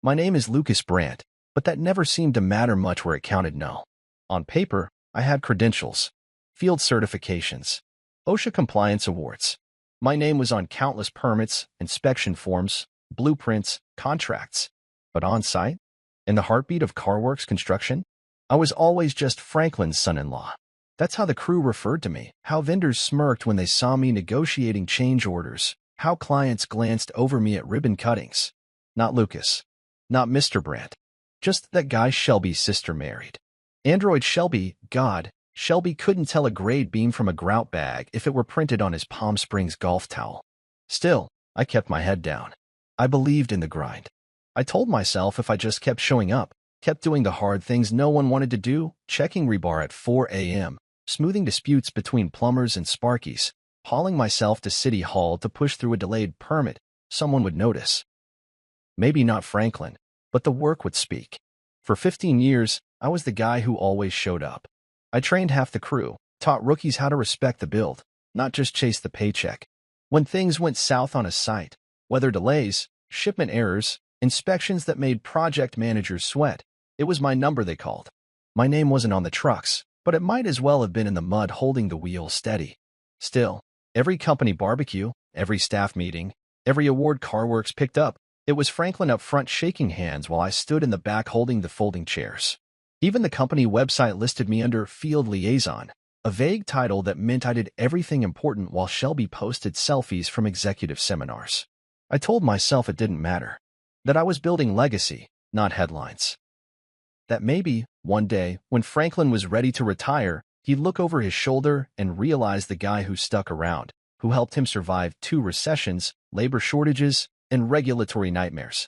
My name is Lucas Brandt, but that never seemed to matter much where it counted no. On paper, I had credentials, field certifications, OSHA compliance awards. My name was on countless permits, inspection forms, blueprints, contracts. But on-site, in the heartbeat of CarWorks construction, I was always just Franklin's son-in-law. That's how the crew referred to me, how vendors smirked when they saw me negotiating change orders, how clients glanced over me at ribbon cuttings. Not Lucas. Not Mr. Brandt. Just that guy Shelby's sister married. Android Shelby, God, Shelby couldn't tell a grade beam from a grout bag if it were printed on his Palm Springs golf towel. Still, I kept my head down. I believed in the grind. I told myself if I just kept showing up, kept doing the hard things no one wanted to do, checking rebar at 4 a.m., smoothing disputes between plumbers and sparkies, hauling myself to City Hall to push through a delayed permit, someone would notice. Maybe not Franklin, but the work would speak. For 15 years, I was the guy who always showed up. I trained half the crew, taught rookies how to respect the build, not just chase the paycheck. When things went south on a site, whether delays, shipment errors, inspections that made project managers sweat, it was my number they called. My name wasn't on the trucks, but it might as well have been in the mud holding the wheel steady. Still, every company barbecue, every staff meeting, every award CarWorks picked up, it was Franklin up front shaking hands while I stood in the back holding the folding chairs. Even the company website listed me under Field Liaison, a vague title that meant I did everything important while Shelby posted selfies from executive seminars. I told myself it didn't matter, that I was building legacy, not headlines. That maybe, one day, when Franklin was ready to retire, he'd look over his shoulder and realize the guy who stuck around, who helped him survive 2 recessions, labor shortages, and regulatory nightmares.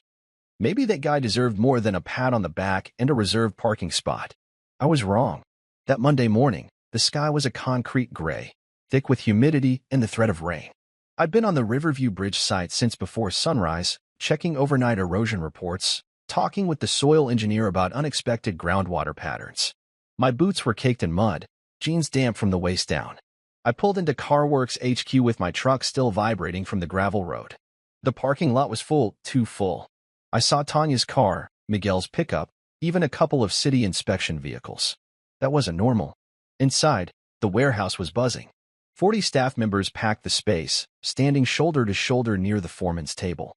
Maybe that guy deserved more than a pat on the back and a reserved parking spot. I was wrong. That Monday morning, the sky was a concrete gray, thick with humidity and the threat of rain. I'd been on the Riverview Bridge site since before sunrise, checking overnight erosion reports, talking with the soil engineer about unexpected groundwater patterns. My boots were caked in mud, jeans damp from the waist down. I pulled into CarWorks HQ with my truck still vibrating from the gravel road. The parking lot was full, too full. I saw Tanya's car, Miguel's pickup, even a couple of city inspection vehicles. That wasn't normal. Inside, the warehouse was buzzing. 40 staff members packed the space, standing shoulder to shoulder near the foreman's table.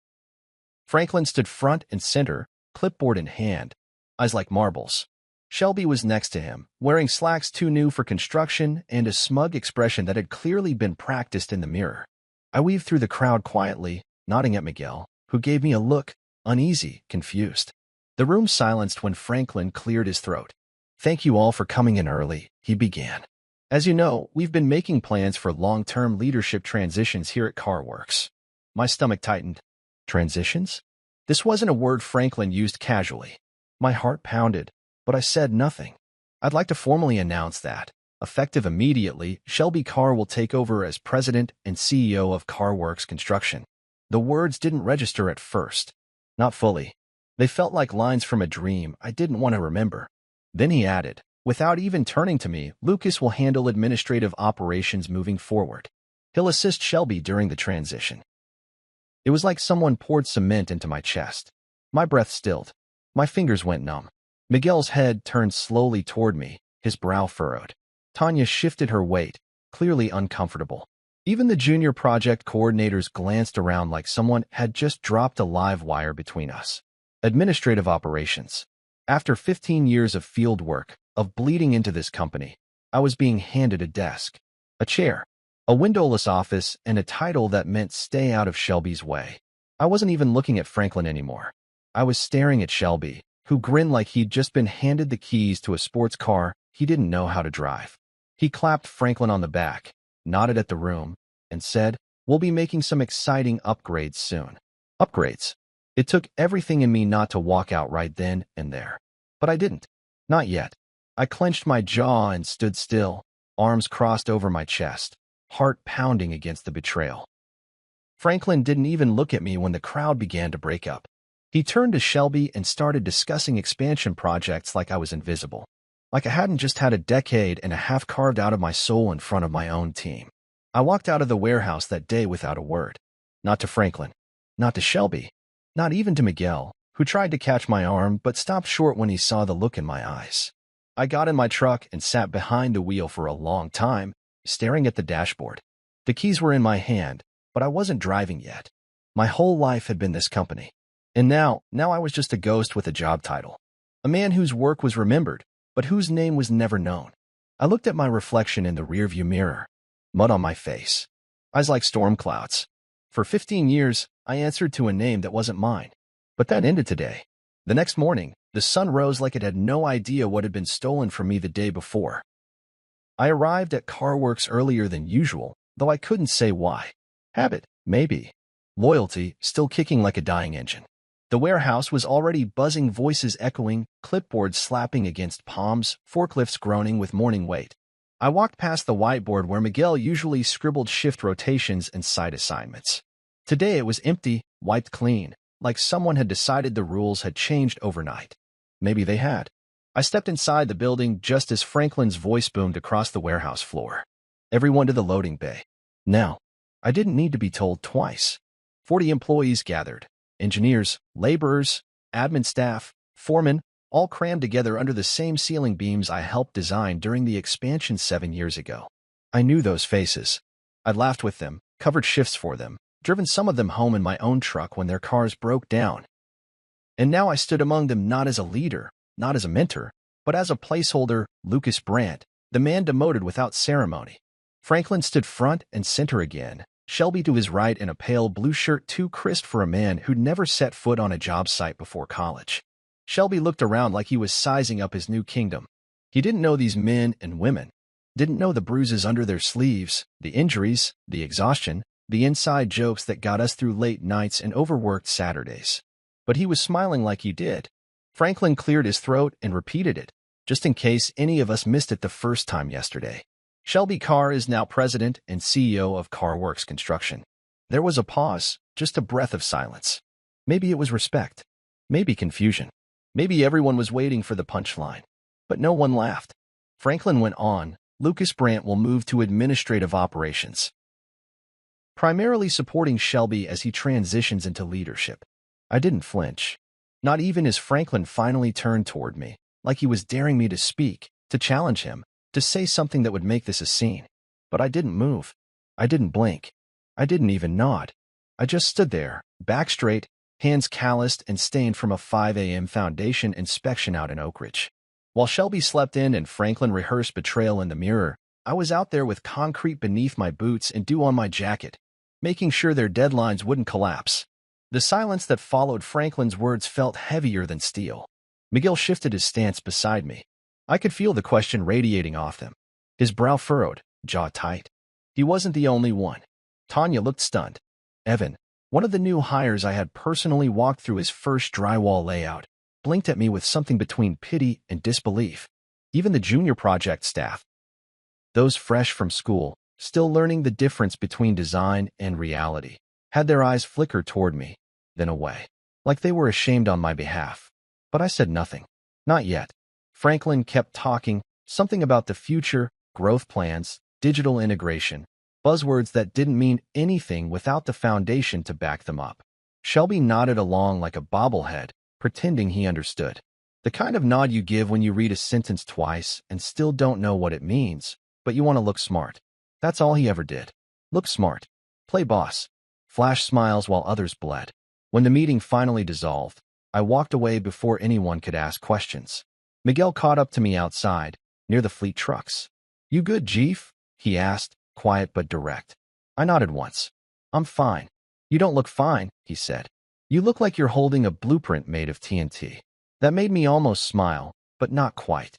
Franklin stood front and center, clipboard in hand, eyes like marbles. Shelby was next to him, wearing slacks too new for construction and a smug expression that had clearly been practiced in the mirror. I weaved through the crowd quietly, nodding at Miguel, who gave me a look, uneasy, confused. The room silenced when Franklin cleared his throat. "Thank you all for coming in early," he began. "As you know, we've been making plans for long-term leadership transitions here at CarWorks." My stomach tightened. Transitions? This wasn't a word Franklin used casually. My heart pounded, but I said nothing. "I'd like to formally announce that, effective immediately, Shelby Carr will take over as president and CEO of CarWorks Construction." The words didn't register at first. Not fully. They felt like lines from a dream I didn't want to remember. Then he added, without even turning to me, "Lucas will handle administrative operations moving forward. He'll assist Shelby during the transition." It was like someone poured cement into my chest. My breath stilled. My fingers went numb. Miguel's head turned slowly toward me, his brow furrowed. Tanya shifted her weight, clearly uncomfortable. Even the junior project coordinators glanced around like someone had just dropped a live wire between us. Administrative operations. After 15 years of field work, of bleeding into this company, I was being handed a desk, a chair, a windowless office, and a title that meant stay out of Shelby's way. I wasn't even looking at Franklin anymore. I was staring at Shelby, who grinned like he'd just been handed the keys to a sports car he didn't know how to drive. He clapped Franklin on the back, nodded at the room, and said, "We'll be making some exciting upgrades soon." Upgrades. It took everything in me not to walk out right then and there. But I didn't. Not yet. I clenched my jaw and stood still, arms crossed over my chest, heart pounding against the betrayal. Franklin didn't even look at me when the crowd began to break up. He turned to Shelby and started discussing expansion projects like I was invisible. Like I hadn't just had a decade and a half carved out of my soul in front of my own team. I walked out of the warehouse that day without a word. Not to Franklin. Not to Shelby. Not even to Miguel, who tried to catch my arm but stopped short when he saw the look in my eyes. I got in my truck and sat behind the wheel for a long time, staring at the dashboard. The keys were in my hand, but I wasn't driving yet. My whole life had been this company. And now I was just a ghost with a job title. A man whose work was remembered, but whose name was never known. I looked at my reflection in the rearview mirror. Mud on my face. Eyes like storm clouds. For 15 years, I answered to a name that wasn't mine. But that ended today. The next morning, the sun rose like it had no idea what had been stolen from me the day before. I arrived at CarWorks earlier than usual, though I couldn't say why. Habit, maybe. Loyalty, still kicking like a dying engine. The warehouse was already buzzing, voices echoing, clipboards slapping against palms, forklifts groaning with morning weight. I walked past the whiteboard where Miguel usually scribbled shift rotations and site assignments. Today it was empty, wiped clean, like someone had decided the rules had changed overnight. Maybe they had. I stepped inside the building just as Franklin's voice boomed across the warehouse floor. Everyone to the loading bay. Now, I didn't need to be told twice. 40 employees gathered. Engineers, laborers, admin staff, foremen, all crammed together under the same ceiling beams I helped design during the expansion 7 years ago. I knew those faces. I'd laughed with them, covered shifts for them, driven some of them home in my own truck when their cars broke down. And now I stood among them not as a leader, not as a mentor, but as a placeholder, Lucas Brandt, the man demoted without ceremony. Franklin stood front and center again, Shelby to his right in a pale blue shirt too crisp for a man who'd never set foot on a job site before college. Shelby looked around like he was sizing up his new kingdom. He didn't know these men and women, didn't know the bruises under their sleeves, the injuries, the exhaustion, the inside jokes that got us through late nights and overworked Saturdays. But he was smiling like he did. Franklin cleared his throat and repeated it, just in case any of us missed it the first time yesterday. Shelby Carr is now president and CEO of CarWorks Construction. There was a pause, just a breath of silence. Maybe it was respect. Maybe confusion. Maybe everyone was waiting for the punchline. But no one laughed. Franklin went on, Lucas Brandt will move to administrative operations, primarily supporting Shelby as he transitions into leadership. I didn't flinch. Not even as Franklin finally turned toward me, like he was daring me to speak, to challenge him, to say something that would make this a scene. But I didn't move. I didn't blink. I didn't even nod. I just stood there, back straight, hands calloused and stained from a 5 a.m. foundation inspection out in Oak Ridge. While Shelby slept in and Franklin rehearsed betrayal in the mirror, I was out there with concrete beneath my boots and dew on my jacket, making sure their deadlines wouldn't collapse. The silence that followed Franklin's words felt heavier than steel. Miguel shifted his stance beside me. I could feel the question radiating off him. His brow furrowed, jaw tight. He wasn't the only one. Tanya looked stunned. Evan, one of the new hires I had personally walked through his first drywall layout, blinked at me with something between pity and disbelief. Even the junior project staff, those fresh from school, still learning the difference between design and reality, had their eyes flicker toward me, then away, like they were ashamed on my behalf. But I said nothing. Not yet. Franklin kept talking, something about the future, growth plans, digital integration, buzzwords that didn't mean anything without the foundation to back them up. Shelby nodded along like a bobblehead, pretending he understood. The kind of nod you give when you read a sentence twice and still don't know what it means, but you want to look smart. That's all he ever did. Look smart. Play boss. Flash smiles while others bled. When the meeting finally dissolved, I walked away before anyone could ask questions. Miguel caught up to me outside, near the fleet trucks. "You good, Jeef?" he asked, quiet but direct. I nodded once. "I'm fine." "You don't look fine," he said. "You look like you're holding a blueprint made of TNT." That made me almost smile, but not quite.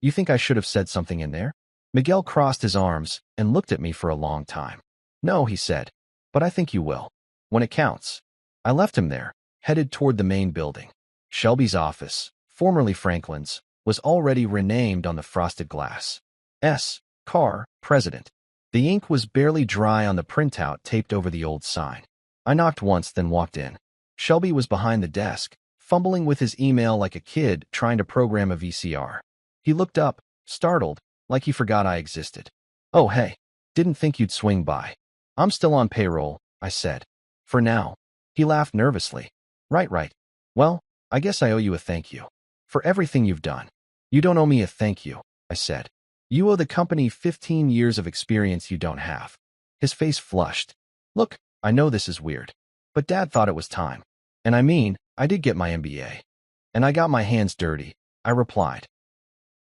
"You think I should have said something in there?" Miguel crossed his arms and looked at me for a long time. "No," he said, "but I think you will. When it counts." I left him there, headed toward the main building. Shelby's office, formerly Franklin's, was already renamed on the frosted glass. S. Carr, President. The ink was barely dry on the printout taped over the old sign. I knocked once, then walked in. Shelby was behind the desk, fumbling with his email like a kid trying to program a VCR. He looked up, startled, like he forgot I existed. "Oh, hey. Didn't think you'd swing by." "I'm still on payroll," I said. "For now." He laughed nervously. Right. Well, I guess I owe you a thank you. For everything you've done. You don't owe me a thank you, I said. You owe the company 15 years of experience you don't have. His face flushed. Look, I know this is weird, but Dad thought it was time. And I mean, I did get my MBA. And I got my hands dirty, I replied.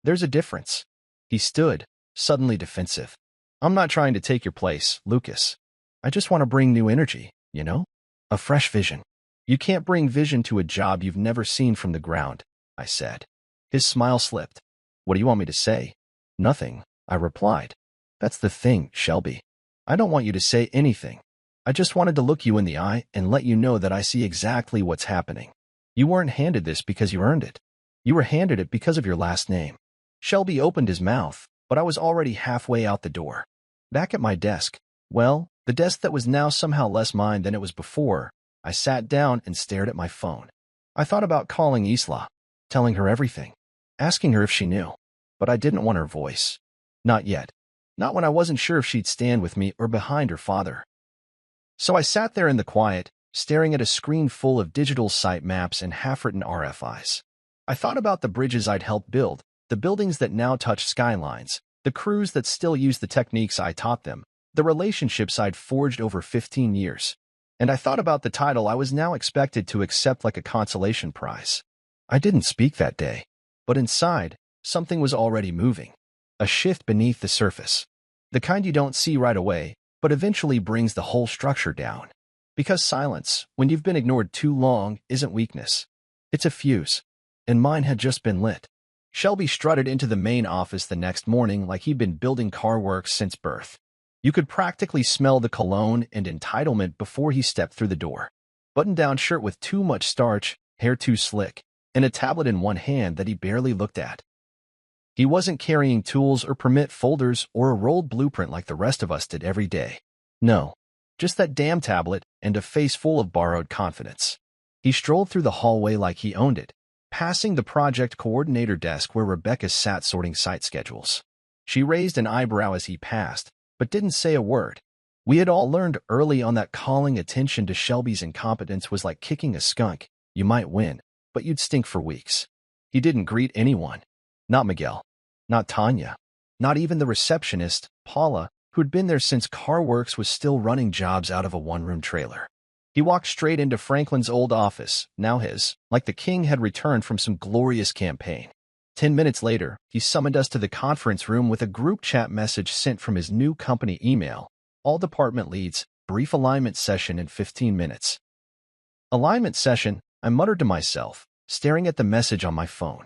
There's a difference. He stood, suddenly defensive. I'm not trying to take your place, Lucas. I just want to bring new energy, you know? A fresh vision. You can't bring vision to a job you've never seen from the ground, I said. His smile slipped. What do you want me to say? Nothing, I replied. That's the thing, Shelby. I don't want you to say anything. I just wanted to look you in the eye and let you know that I see exactly what's happening. You weren't handed this because you earned it. You were handed it because of your last name. Shelby opened his mouth, but I was already halfway out the door. Back at my desk, well, the desk that was now somehow less mine than it was before, I sat down and stared at my phone. I thought about calling Isla, telling her everything, asking her if she knew, but I didn't want her voice. Not yet. Not when I wasn't sure if she'd stand with me or behind her father. So I sat there in the quiet, staring at a screen full of digital site maps and half-written RFIs. I thought about the bridges I'd helped build, the buildings that now touch skylines, the crews that still use the techniques I taught them, the relationships I'd forged over 15 years. And I thought about the title I was now expected to accept like a consolation prize. I didn't speak that day, but inside, something was already moving. A shift beneath the surface. The kind you don't see right away, but eventually brings the whole structure down. Because silence, when you've been ignored too long, isn't weakness. It's a fuse. And mine had just been lit. Shelby strutted into the main office the next morning like he'd been building car works since birth. You could practically smell the cologne and entitlement before he stepped through the door. Button-down shirt with too much starch, hair too slick, and a tablet in one hand that he barely looked at. He wasn't carrying tools or permit folders or a rolled blueprint like the rest of us did every day. No, just that damn tablet and a face full of borrowed confidence. He strolled through the hallway like he owned it, passing the project coordinator desk where Rebecca sat sorting site schedules. She raised an eyebrow as he passed, but didn't say a word. We had all learned early on that calling attention to Shelby's incompetence was like kicking a skunk. You might win, but you'd stink for weeks. He didn't greet anyone. Not Miguel. Not Tanya. Not even the receptionist, Paula, who'd been there since CarWorks was still running jobs out of a one-room trailer. He walked straight into Franklin's old office, now his, like the king had returned from some glorious campaign. 10 minutes later, he summoned us to the conference room with a group chat message sent from his new company email. All department leads, brief alignment session in 15 minutes. Alignment session, I muttered to myself, staring at the message on my phone.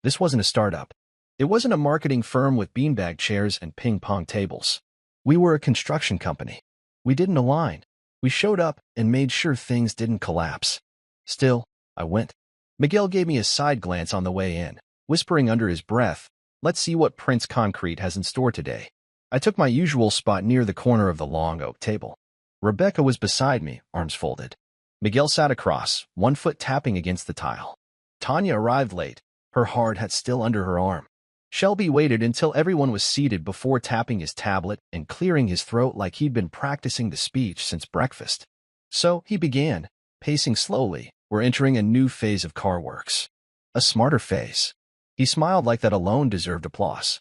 This wasn't a startup. It wasn't a marketing firm with beanbag chairs and ping-pong tables. We were a construction company. We didn't align. We showed up and made sure things didn't collapse. Still, I went. Miguel gave me a side glance on the way in, whispering under his breath, "Let's see what Prince Concrete has in store today." I took my usual spot near the corner of the long oak table. Rebecca was beside me, arms folded. Miguel sat across, one foot tapping against the tile. Tanya arrived late, her hard hat still under her arm. Shelby waited until everyone was seated before tapping his tablet and clearing his throat like he'd been practicing the speech since breakfast. So he began, pacing slowly. We're entering a new phase of CarWorks. A smarter phase. He smiled like that alone deserved applause.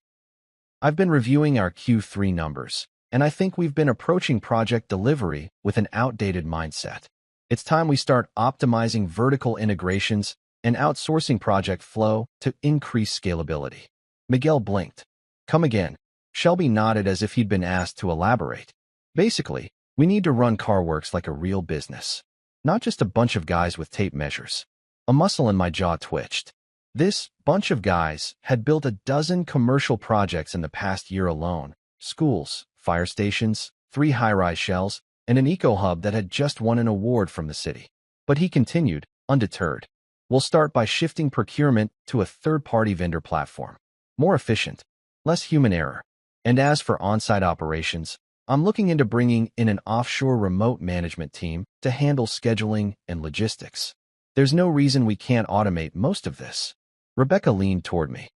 I've been reviewing our Q3 numbers, and I think we've been approaching project delivery with an outdated mindset. It's time we start optimizing vertical integrations and outsourcing project flow to increase scalability. Miguel blinked. Come again. Shelby nodded as if he'd been asked to elaborate. Basically, we need to run CarWorks like a real business. Not just a bunch of guys with tape measures. A muscle in my jaw twitched. This bunch of guys had built a dozen commercial projects in the past year alone. Schools, fire stations, 3 high-rise shells, and an eco-hub that had just won an award from the city. But he continued, undeterred. We'll start by shifting procurement to a third-party vendor platform. More efficient, less human error. And as for on-site operations, I'm looking into bringing in an offshore remote management team to handle scheduling and logistics. There's no reason we can't automate most of this. Rebecca leaned toward me.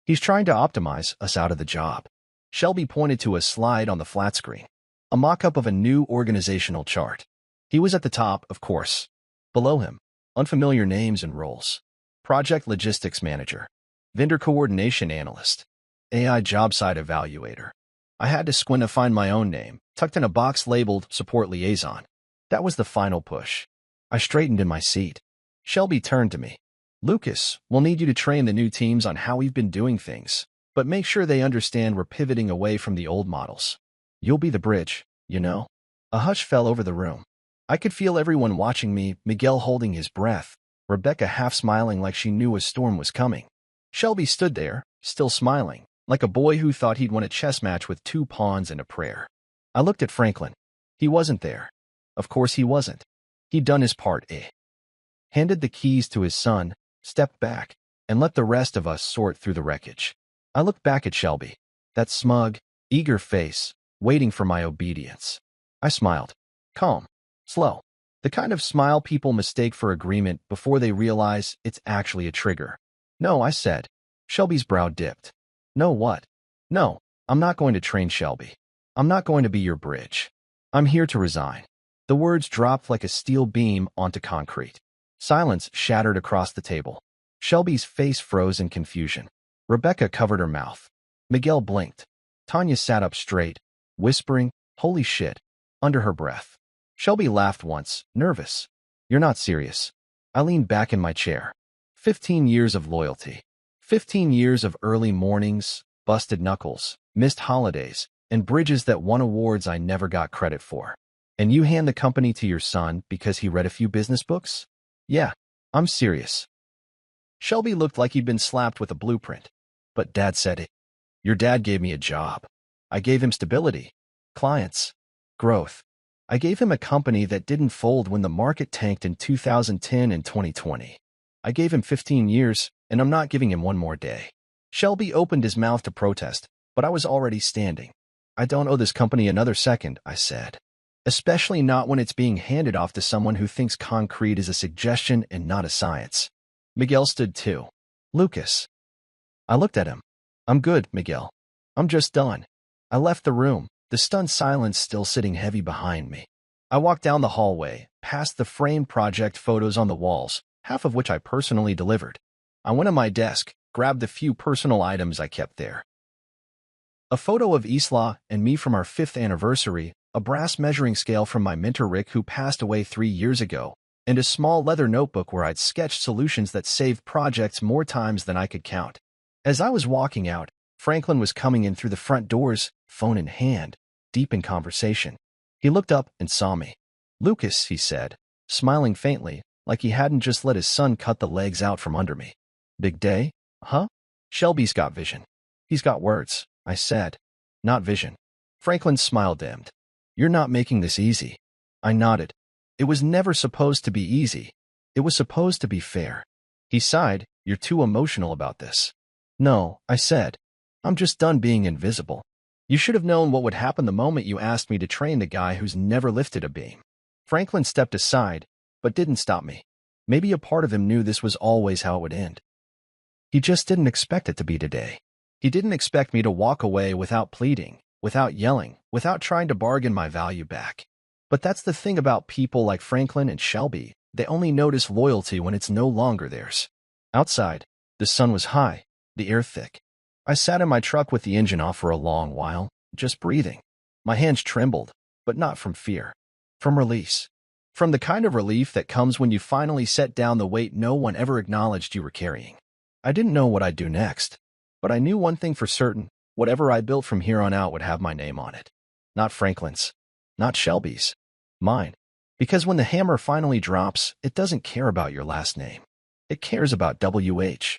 He's trying to optimize us out of the job. Shelby pointed to a slide on the flat screen, a mock-up of a new organizational chart. He was at the top, of course. Below him, Unfamiliar names and roles. Project Logistics Manager. Vendor Coordination Analyst. AI Job Site Evaluator. I had to squint to find my own name, tucked in a box labeled Support Liaison. That was the final push. I straightened in my seat. Shelby turned to me. Lucas, we'll need you to train the new teams on how we've been doing things, but make sure they understand we're pivoting away from the old models. You'll be the bridge, you know? A hush fell over the room. I could feel everyone watching me, Miguel holding his breath, Rebecca half smiling like she knew a storm was coming. Shelby stood there, still smiling, like a boy who thought he'd won a chess match with 2 pawns and a prayer. I looked at Franklin. He wasn't there. Of course he wasn't. He'd done his part, handed the keys to his son, stepped back, and let the rest of us sort through the wreckage. I looked back at Shelby, that smug, eager face, waiting for my obedience. I smiled. Calm. Slow. The kind of smile people mistake for agreement before they realize it's actually a trigger. No, I said. Shelby's brow dipped. No what? No, I'm not going to train Shelby. I'm not going to be your bridge. I'm here to resign. The words dropped like a steel beam onto concrete. Silence shattered across the table. Shelby's face froze in confusion. Rebecca covered her mouth. Miguel blinked. Tanya sat up straight, whispering, "Holy shit," under her breath. Shelby laughed once, nervous. "You're not serious." I leaned back in my chair. 15 years of loyalty. 15 years of early mornings, busted knuckles, missed holidays, and bridges that won awards I never got credit for. And you hand the company to your son because he read a few business books? Yeah, I'm serious. Shelby looked like he'd been slapped with a blueprint. But Dad said it. Your dad gave me a job. I gave him stability, clients, growth. I gave him a company that didn't fold when the market tanked in 2010 and 2020. I gave him 15 years, and I'm not giving him one more day. Shelby opened his mouth to protest, but I was already standing. I don't owe this company another second, I said. Especially not when it's being handed off to someone who thinks concrete is a suggestion and not a science. Miguel stood too. Lucas. I looked at him. I'm good, Miguel. I'm just done. I left the room, the stunned silence still sitting heavy behind me. I walked down the hallway, past the framed project photos on the walls, half of which I personally delivered. I went to my desk, grabbed the few personal items I kept there. A photo of Isla and me from our 5th anniversary, a brass measuring scale from my mentor Rick who passed away 3 years ago, and a small leather notebook where I'd sketched solutions that saved projects more times than I could count. As I was walking out, Franklin was coming in through the front doors, phone in hand, deep in conversation. He looked up and saw me. Lucas, he said, smiling faintly, like he hadn't just let his son cut the legs out from under me. Big day, huh? Shelby's got vision. He's got words, I said. Not vision. Franklin's smile dimmed. You're not making this easy. I nodded. It was never supposed to be easy. It was supposed to be fair. He sighed. You're too emotional about this. No, I said. I'm just done being invisible. You should have known what would happen the moment you asked me to train the guy who's never lifted a beam. Franklin stepped aside, but didn't stop me. Maybe a part of him knew this was always how it would end. He just didn't expect it to be today. He didn't expect me to walk away without pleading, without yelling, without trying to bargain my value back. But that's the thing about people like Franklin and Shelby. They only notice loyalty when it's no longer theirs. Outside, the sun was high, the air thick. I sat in my truck with the engine off for a long while, just breathing. My hands trembled, but not from fear. From release. From the kind of relief that comes when you finally set down the weight no one ever acknowledged you were carrying. I didn't know what I'd do next, but I knew one thing for certain. Whatever I built from here on out would have my name on it. Not Franklin's. Not Shelby's. Mine. Because when the hammer finally drops, it doesn't care about your last name. It cares about WH.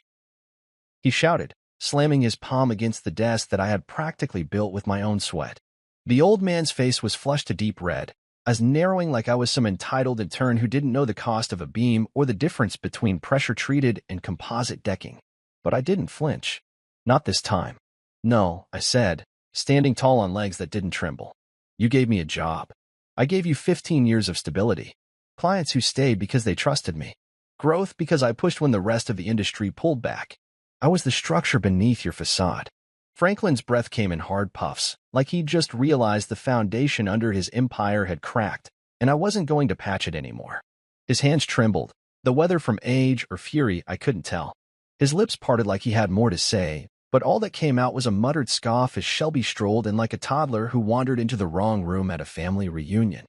He shouted, slamming his palm against the desk that I had practically built with my own sweat. The old man's face was flushed to deep red, as narrowing like I was some entitled intern who didn't know the cost of a beam or the difference between pressure-treated and composite decking. But I didn't flinch. Not this time. No, I said, standing tall on legs that didn't tremble. You gave me a job. I gave you 15 years of stability. Clients who stayed because they trusted me. Growth because I pushed when the rest of the industry pulled back. I was the structure beneath your facade. Franklin's breath came in hard puffs, like he'd just realized the foundation under his empire had cracked, and I wasn't going to patch it anymore. His hands trembled, whether from age or fury, I couldn't tell. His lips parted like he had more to say, but all that came out was a muttered scoff as Shelby strolled in like a toddler who wandered into the wrong room at a family reunion.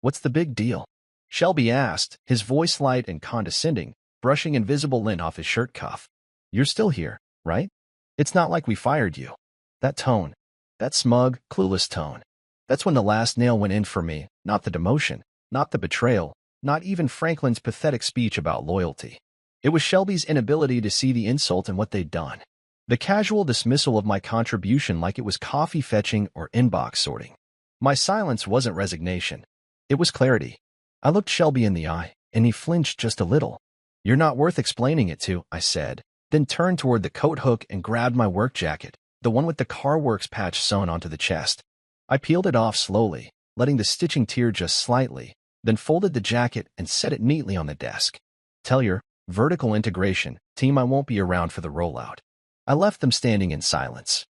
"What's the big deal?" Shelby asked, his voice light and condescending, brushing invisible lint off his shirt cuff. "You're still here, right? It's not like we fired you." That tone, that smug, clueless tone. That's when the last nail went in for me, not the demotion, not the betrayal, not even Franklin's pathetic speech about loyalty. It was Shelby's inability to see the insult in what they'd done. The casual dismissal of my contribution like it was coffee fetching or inbox sorting. My silence wasn't resignation. It was clarity. I looked Shelby in the eye, and he flinched just a little. "You're not worth explaining it to," I said, then turned toward the coat hook and grabbed my work jacket, the one with the CarWorks patch sewn onto the chest. I peeled it off slowly, letting the stitching tear just slightly, then folded the jacket and set it neatly on the desk. "Tell your vertical integration team I won't be around for the rollout." I left them standing in silence.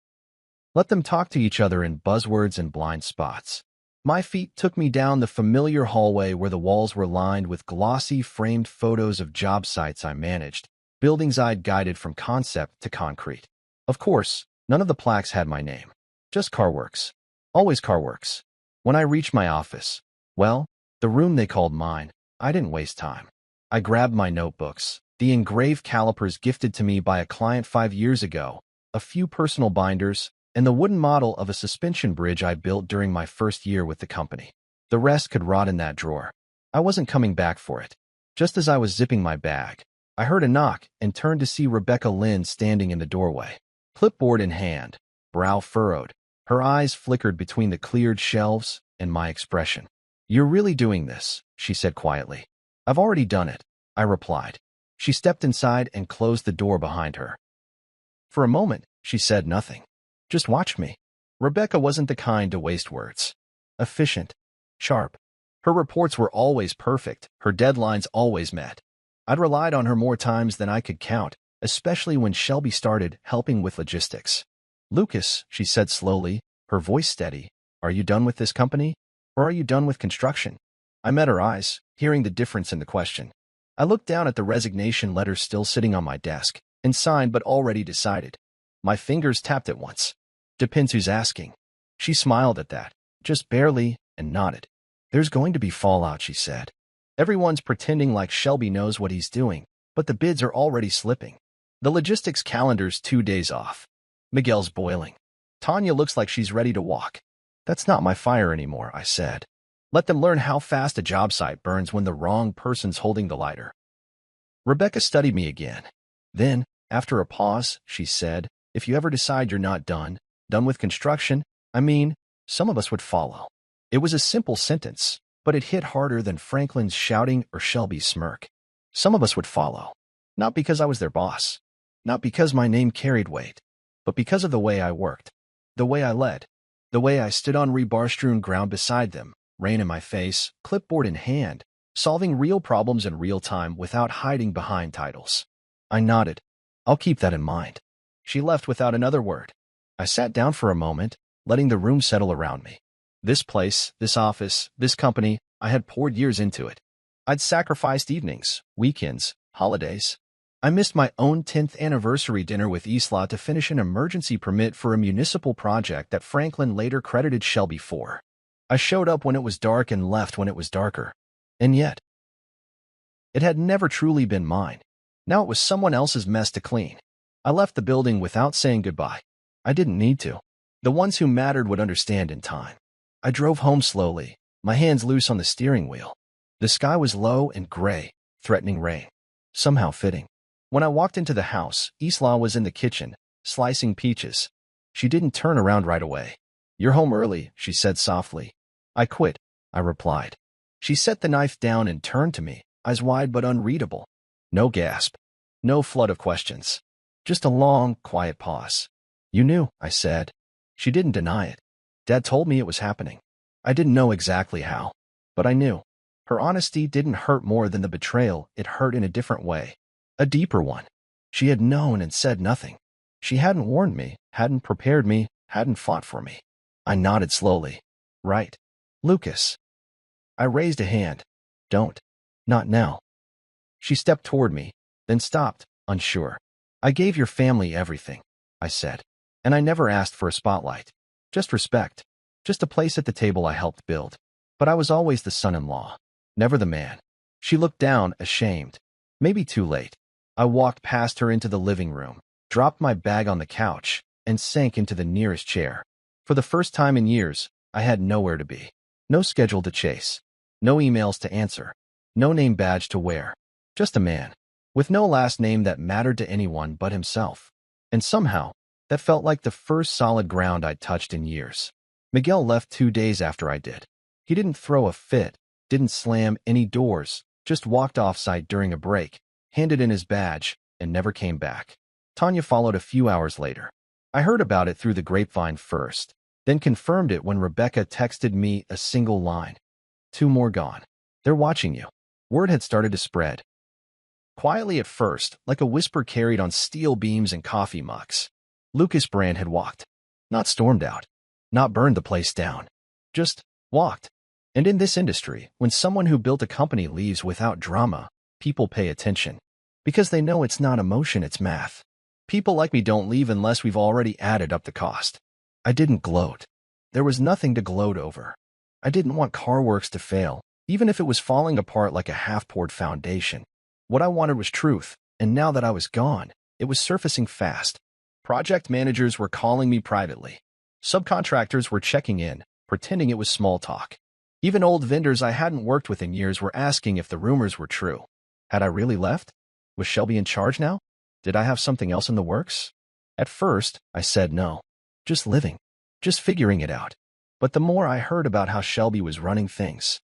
Let them talk to each other in buzzwords and blind spots. My feet took me down the familiar hallway where the walls were lined with glossy framed photos of job sites I managed, buildings I'd guided from concept to concrete. Of course, none of the plaques had my name. Just CarWorks. Always CarWorks. When I reached my office, well, the room they called mine, I didn't waste time. I grabbed my notebooks, the engraved calipers gifted to me by a client 5 years ago, a few personal binders, and the wooden model of a suspension bridge I built during my first year with the company. The rest could rot in that drawer. I wasn't coming back for it. Just as I was zipping my bag, I heard a knock and turned to see Rebecca Lynn standing in the doorway, clipboard in hand, brow furrowed. Her eyes flickered between the cleared shelves and my expression. "You're really doing this," she said quietly. "I've already done it," I replied. She stepped inside and closed the door behind her. For a moment, she said nothing. Just watched me. Rebecca wasn't the kind to waste words. Efficient. Sharp. Her reports were always perfect, her deadlines always met. I'd relied on her more times than I could count, especially when Shelby started helping with logistics. "Lucas," she said slowly, her voice steady, "are you done with this company? Or are you done with construction?" I met her eyes, hearing the difference in the question. I looked down at the resignation letter still sitting on my desk, and signed but already decided. My fingers tapped at once. "Depends who's asking." She smiled at that, just barely, and nodded. "There's going to be fallout," she said. "Everyone's pretending like Shelby knows what he's doing, but the bids are already slipping. The logistics calendar's 2 days off. Miguel's boiling. Tanya looks like she's ready to walk." "That's not my fire anymore," I said. "Let them learn how fast a job site burns when the wrong person's holding the lighter." Rebecca studied me again. Then, after a pause, she said, "If you ever decide you're not done with construction, some of us would follow." It was a simple sentence, but it hit harder than Franklin's shouting or Shelby's smirk. Some of us would follow. Not because I was their boss. Not because my name carried weight. But because of the way I worked. The way I led. The way I stood on rebar-strewn ground beside them, rain in my face, clipboard in hand, solving real problems in real time without hiding behind titles. I nodded. "I'll keep that in mind." She left without another word. I sat down for a moment, letting the room settle around me. This place, this office, this company, I had poured years into it. I'd sacrificed evenings, weekends, holidays. I missed my own 10th anniversary dinner with Isla to finish an emergency permit for a municipal project that Franklin later credited Shelby for. I showed up when it was dark and left when it was darker. And yet, it had never truly been mine. Now it was someone else's mess to clean. I left the building without saying goodbye. I didn't need to. The ones who mattered would understand in time. I drove home slowly, my hands loose on the steering wheel. The sky was low and gray, threatening rain. Somehow fitting. When I walked into the house, Isla was in the kitchen, slicing peaches. She didn't turn around right away. "You're home early," she said softly. "I quit," I replied. She set the knife down and turned to me, eyes wide but unreadable. No gasp. No flood of questions. Just a long, quiet pause. "You knew," I said. She didn't deny it. "Dad told me it was happening." I didn't know exactly how, but I knew. Her honesty didn't hurt more than the betrayal. It hurt in a different way. A deeper one. She had known and said nothing. She hadn't warned me, hadn't prepared me, hadn't fought for me. I nodded slowly. "Right. Lucas." I raised a hand. "Don't. Not now." She stepped toward me, then stopped, unsure. I gave your family everything, I said. And I never asked for a spotlight. Just respect. Just a place at the table I helped build. But I was always the son-in-law, never the man. She looked down, ashamed. Maybe too late. I walked past her into the living room, dropped my bag on the couch, and sank into the nearest chair. For the first time in years, I had nowhere to be. No schedule to chase. No emails to answer. No name badge to wear. Just a man. With no last name that mattered to anyone but himself. And somehow, that felt like the first solid ground I'd touched in years. Miguel left 2 days after I did. He didn't throw a fit, didn't slam any doors, just walked off-site during a break, handed in his badge, and never came back. Tanya followed a few hours later. I heard about it through the grapevine first, then confirmed it when Rebecca texted me a single line. 2 more gone. They're watching you. Word had started to spread. Quietly at first, like a whisper carried on steel beams and coffee mugs. Lucas Brand had walked. Not stormed out. Not burned the place down. Just walked. And in this industry, when someone who built a company leaves without drama, people pay attention. Because they know it's not emotion, it's math. People like me don't leave unless we've already added up the cost. I didn't gloat. There was nothing to gloat over. I didn't want CarWorks to fail, even if it was falling apart like a half-poured foundation. What I wanted was truth, and now that I was gone, it was surfacing fast. Project managers were calling me privately. Subcontractors were checking in, pretending it was small talk. Even old vendors I hadn't worked with in years were asking if the rumors were true. Had I really left? Was Shelby in charge now? Did I have something else in the works? At first, I said no. Just living. Just figuring it out. But the more I heard about how Shelby was running things,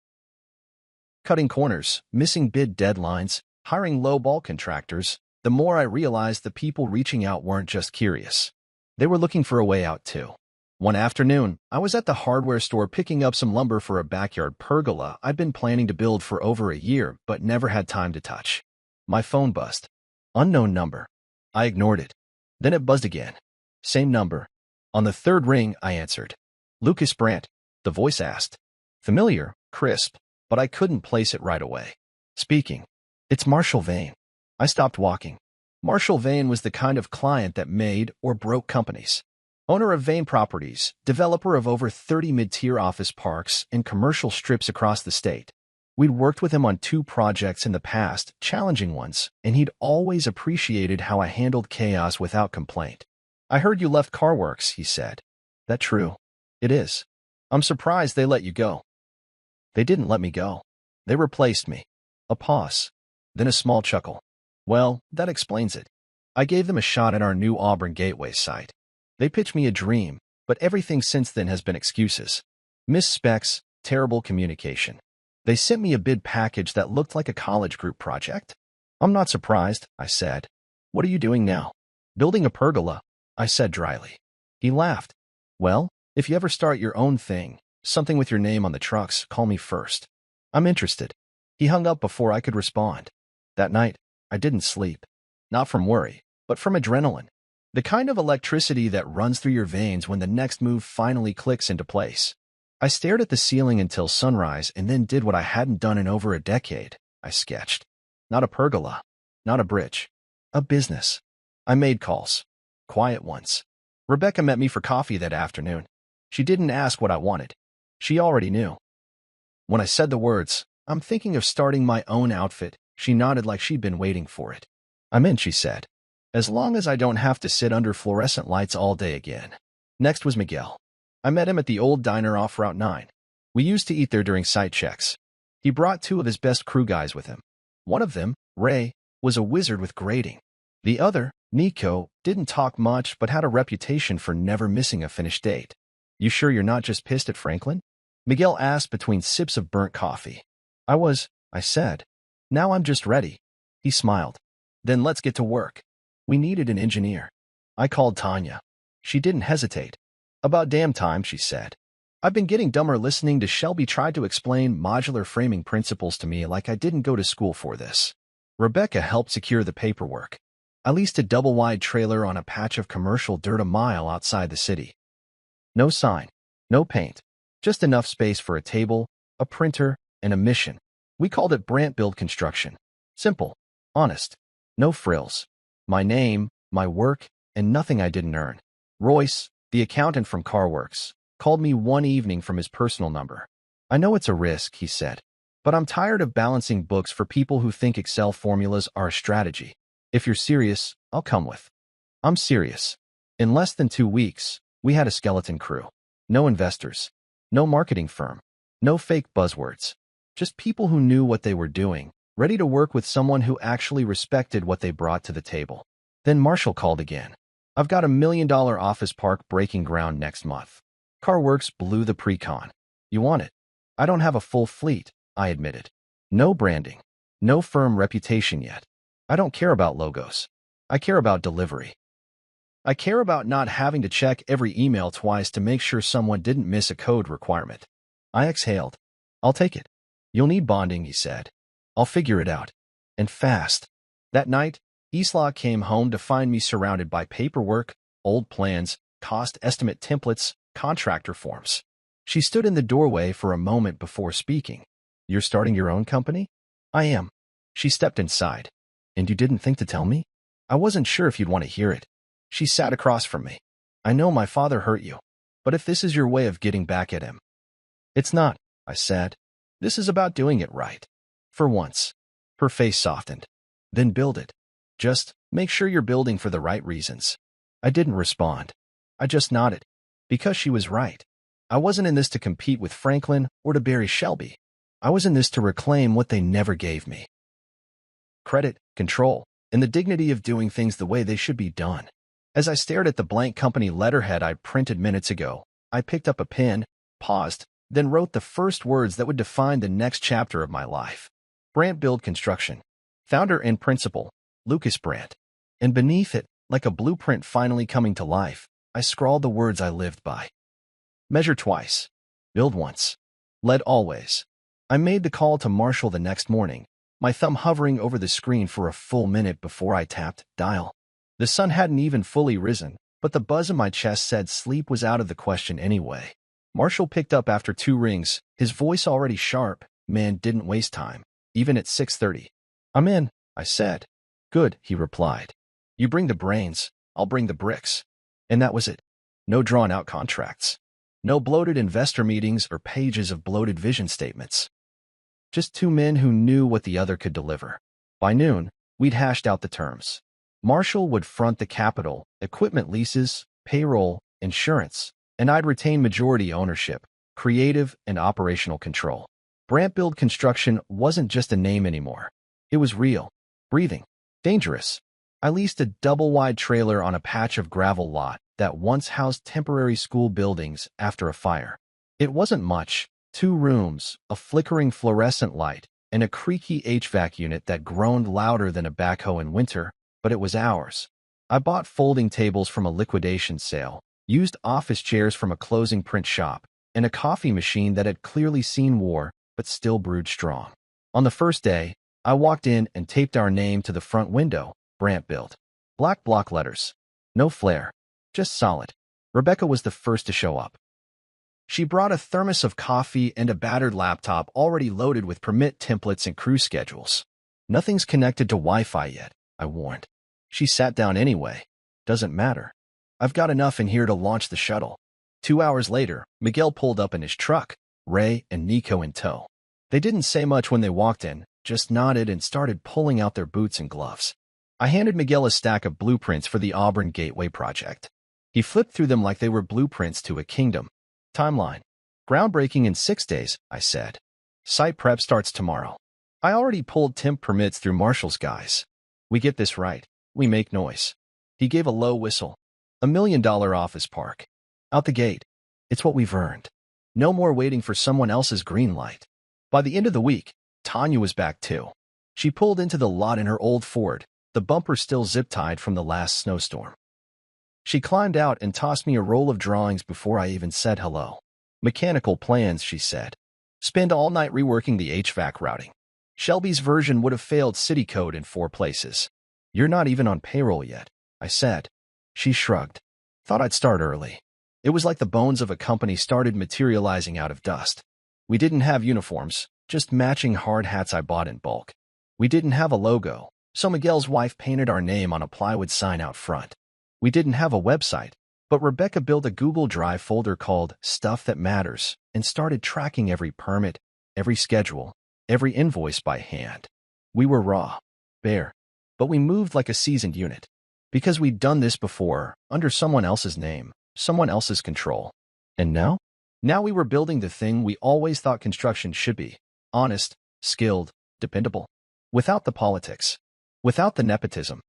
cutting corners, missing bid deadlines, hiring low-ball contractors, the more I realized the people reaching out weren't just curious. They were looking for a way out too. One afternoon, I was at the hardware store picking up some lumber for a backyard pergola I'd been planning to build for over a year but never had time to touch. My phone buzzed. Unknown number. I ignored it. Then it buzzed again. Same number. On the 3rd ring, I answered. Lucas Brandt, the voice asked. Familiar, crisp, but I couldn't place it right away. Speaking. It's Marshall Vane. I stopped walking. Marshall Vane was the kind of client that made or broke companies. Owner of Vane Properties, developer of over 30 mid-tier office parks and commercial strips across the state. We'd worked with him on 2 projects in the past, challenging ones, and he'd always appreciated how I handled chaos without complaint. I heard you left CarWorks, he said. That true? It is. I'm surprised they let you go. They didn't let me go. They replaced me. A pause. Then a small chuckle. Well, that explains it. I gave them a shot at our new Auburn Gateway site. They pitched me a dream, but everything since then has been excuses. Missed specs, terrible communication. They sent me a bid package that looked like a college group project. I'm not surprised, I said. What are you doing now? Building a pergola, I said dryly. He laughed. Well, if you ever start your own thing, something with your name on the trucks, call me first. I'm interested. He hung up before I could respond. That night, I didn't sleep. Not from worry, but from adrenaline. The kind of electricity that runs through your veins when the next move finally clicks into place. I stared at the ceiling until sunrise and then did what I hadn't done in over a decade. I sketched. Not a pergola. Not a bridge. A business. I made calls. Quiet ones. Rebecca met me for coffee that afternoon. She didn't ask what I wanted. She already knew. When I said the words, I'm thinking of starting my own outfit, she nodded like she'd been waiting for it. I'm in, she said. As long as I don't have to sit under fluorescent lights all day again. Next was Miguel. I met him at the old diner off Route 9. We used to eat there during site checks. He brought 2 of his best crew guys with him. One of them, Ray, was a wizard with grading. The other, Nico, didn't talk much but had a reputation for never missing a finished date. You sure you're not just pissed at Franklin? Miguel asked between sips of burnt coffee. I said. Now I'm just ready. He smiled. Then let's get to work. We needed an engineer. I called Tanya. She didn't hesitate. About damn time, she said. I've been getting dumber listening to Shelby try to explain modular framing principles to me like I didn't go to school for this. Rebecca helped secure the paperwork. I leased a double-wide trailer on a patch of commercial dirt a mile outside the city. No sign, no paint, just enough space for a table, a printer, and a mission. We called it Brandt Build Construction. Simple. Honest. No frills. My name, my work, and nothing I didn't earn. Royce, the accountant from CarWorks, called me one evening from his personal number. I know it's a risk, he said, but I'm tired of balancing books for people who think Excel formulas are a strategy. If you're serious, I'll come with. I'm serious. In less than 2 weeks, we had a skeleton crew. No investors. No marketing firm. No fake buzzwords. Just people who knew what they were doing, ready to work with someone who actually respected what they brought to the table. Then Marshall called again. I've got $1 million office park breaking ground next month. CarWorks blew the pre-con. You want it? I don't have a full fleet, I admitted. No branding. No firm reputation yet. I don't care about logos. I care about delivery. I care about not having to check every email twice to make sure someone didn't miss a code requirement. I exhaled. I'll take it. You'll need bonding, he said. I'll figure it out. And fast. That night, Isla came home to find me surrounded by paperwork, old plans, cost estimate templates, contractor forms. She stood in the doorway for a moment before speaking. You're starting your own company? I am. She stepped inside. And you didn't think to tell me? I wasn't sure if you'd want to hear it. She sat across from me. I know my father hurt you, but if this is your way of getting back at him. It's not, I said. This is about doing it right. For once. Her face softened. Then build it. Just make sure you're building for the right reasons. I didn't respond. I just nodded. Because she was right. I wasn't in this to compete with Franklin or to bury Shelby. I was in this to reclaim what they never gave me. Credit, control, and the dignity of doing things the way they should be done. As I stared at the blank company letterhead I printed minutes ago, I picked up a pen, paused, then wrote the first words that would define the next chapter of my life. Brandt Build Construction. Founder and principal, Lucas Brandt. And beneath it, like a blueprint finally coming to life, I scrawled the words I lived by. Measure twice. Build once. Lead always. I made the call to Marshall the next morning, my thumb hovering over the screen for a full minute before I tapped dial. The sun hadn't even fully risen, but the buzz in my chest said sleep was out of the question anyway. Marshall picked up after 2 rings, his voice already sharp. Man didn't waste time, even at 6:30. I'm in, I said. Good, he replied. You bring the brains, I'll bring the bricks. And that was it. No drawn-out contracts. No bloated investor meetings or pages of bloated vision statements. Just 2 men who knew what the other could deliver. By noon, we'd hashed out the terms. Marshall would front the capital, equipment leases, payroll, insurance, and I'd retain majority ownership, creative and operational control. Brandt Build Construction wasn't just a name anymore. It was real, breathing, dangerous. I leased a double-wide trailer on a patch of gravel lot that once housed temporary school buildings after a fire. It wasn't much, 2 rooms, a flickering fluorescent light, and a creaky HVAC unit that groaned louder than a backhoe in winter, but it was ours. I bought folding tables from a liquidation sale, used office chairs from a closing print shop, and a coffee machine that had clearly seen war but still brewed strong. On the first day, I walked in and taped our name to the front window, Brandt Build. Black block letters. No flair. Just solid. Rebecca was the first to show up. She brought a thermos of coffee and a battered laptop already loaded with permit templates and crew schedules. Nothing's connected to Wi-Fi yet, I warned. She sat down anyway. Doesn't matter. I've got enough in here to launch the shuttle. 2 hours later, Miguel pulled up in his truck, Ray and Nico in tow. They didn't say much when they walked in, just nodded and started pulling out their boots and gloves. I handed Miguel a stack of blueprints for the Auburn Gateway project. He flipped through them like they were blueprints to a kingdom. Timeline. Groundbreaking in 6 days, I said. Site prep starts tomorrow. I already pulled temp permits through Marshall's guys. We get this right. We make noise. He gave a low whistle. $1 million office park. Out the gate. It's what we've earned. No more waiting for someone else's green light. By the end of the week, Tanya was back too. She pulled into the lot in her old Ford, the bumper still zip-tied from the last snowstorm. She climbed out and tossed me a roll of drawings before I even said hello. Mechanical plans, she said. Spend all night reworking the HVAC routing. Shelby's version would have failed city code in 4 places. You're not even on payroll yet, I said. She shrugged. Thought I'd start early. It was like the bones of a company started materializing out of dust. We didn't have uniforms, just matching hard hats I bought in bulk. We didn't have a logo, So Miguel's wife painted our name on a plywood sign out front. We didn't have a website, but Rebecca built a Google Drive folder called Stuff That Matters and started tracking every permit, every schedule, every invoice by hand. We were raw, bare, but we moved like a seasoned unit. Because we'd done this before, under someone else's name, someone else's control. And now? Now we were building the thing we always thought construction should be: honest, skilled, dependable. Without the politics. Without the nepotism.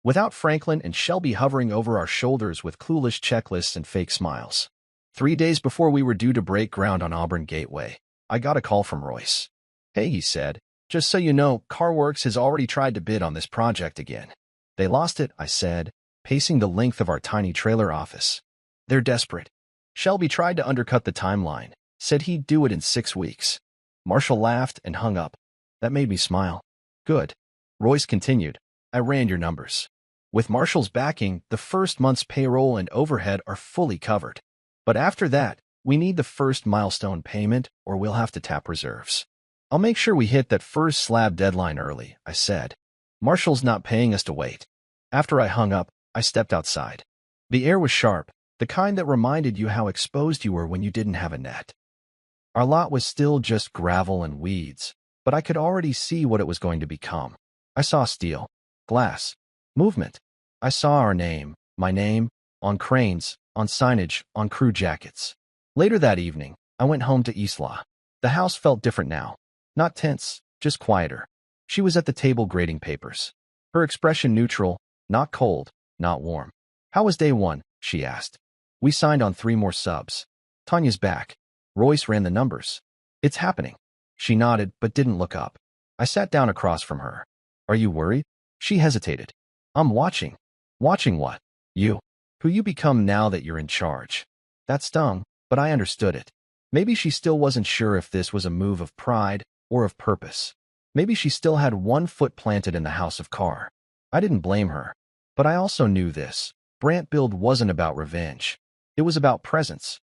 Without Franklin and Shelby hovering over our shoulders with clueless checklists and fake smiles. 3 days before we were due to break ground on Auburn Gateway, I got a call from Royce. "Hey," he said, "just so you know, CarWorks has already tried to bid on this project again." "They lost it," I said, pacing the length of our tiny trailer office. "They're desperate." Shelby tried to undercut the timeline, said he'd do it in 6 weeks. Marshall laughed and hung up. That made me smile. "Good." Royce continued, "I ran your numbers. With Marshall's backing, the first month's payroll and overhead are fully covered. But after that, we need the first milestone payment or we'll have to tap reserves. I'll make sure we hit that first slab deadline early," I said. "Marshall's not paying us to wait." After I hung up, I stepped outside. The air was sharp, the kind that reminded you how exposed you were when you didn't have a net. Our lot was still just gravel and weeds, but I could already see what it was going to become. I saw steel, glass, movement. I saw our name, my name, on cranes, on signage, on crew jackets. Later that evening, I went home to Isla. The house felt different now. Not tense, just quieter. She was at the table grading papers. Her expression neutral, not cold, not warm. "How was day one?" she asked. "We signed on 3 more subs. Tanya's back." Royce ran the numbers. "It's happening." She nodded, but didn't look up. I sat down across from her. "Are you worried?" She hesitated. "I'm watching." "Watching what?" "You. Who you become now that you're in charge." That stung, but I understood it. Maybe she still wasn't sure if this was a move of pride or of purpose. Maybe she still had one foot planted in the house of Carr. I didn't blame her. But I also knew this. Brant Build wasn't about revenge. It was about presence.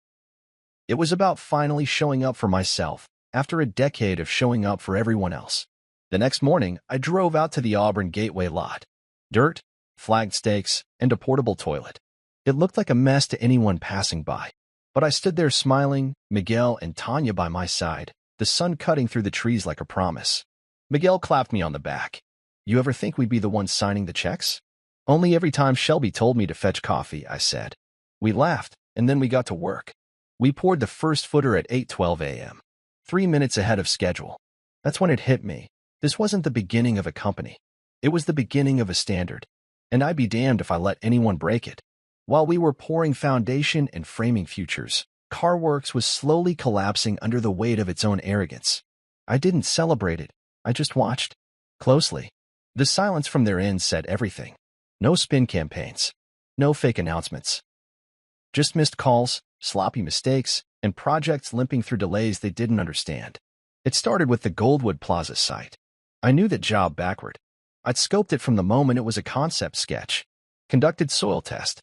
It was about finally showing up for myself, after a decade of showing up for everyone else. The next morning, I drove out to the Auburn Gateway lot. Dirt, flagged stakes, and a portable toilet. It looked like a mess to anyone passing by. But I stood there smiling, Miguel and Tanya by my side, the sun cutting through the trees like a promise. Miguel clapped me on the back. "You ever think we'd be the ones signing the checks?" "Only every time Shelby told me to fetch coffee," I said. We laughed, and then we got to work. We poured the first footer at 8:12 a.m., 3 minutes ahead of schedule. That's when it hit me. This wasn't the beginning of a company. It was the beginning of a standard. And I'd be damned if I let anyone break it. While we were pouring foundation and framing futures, CarWorks was slowly collapsing under the weight of its own arrogance. I didn't celebrate it. I just watched. Closely. The silence from their end said everything. No spin campaigns. No fake announcements. Just missed calls, sloppy mistakes, and projects limping through delays they didn't understand. It started with the Goldwood Plaza site. I knew that job backward. I'd scoped it from the moment it was a concept sketch. Conducted soil test.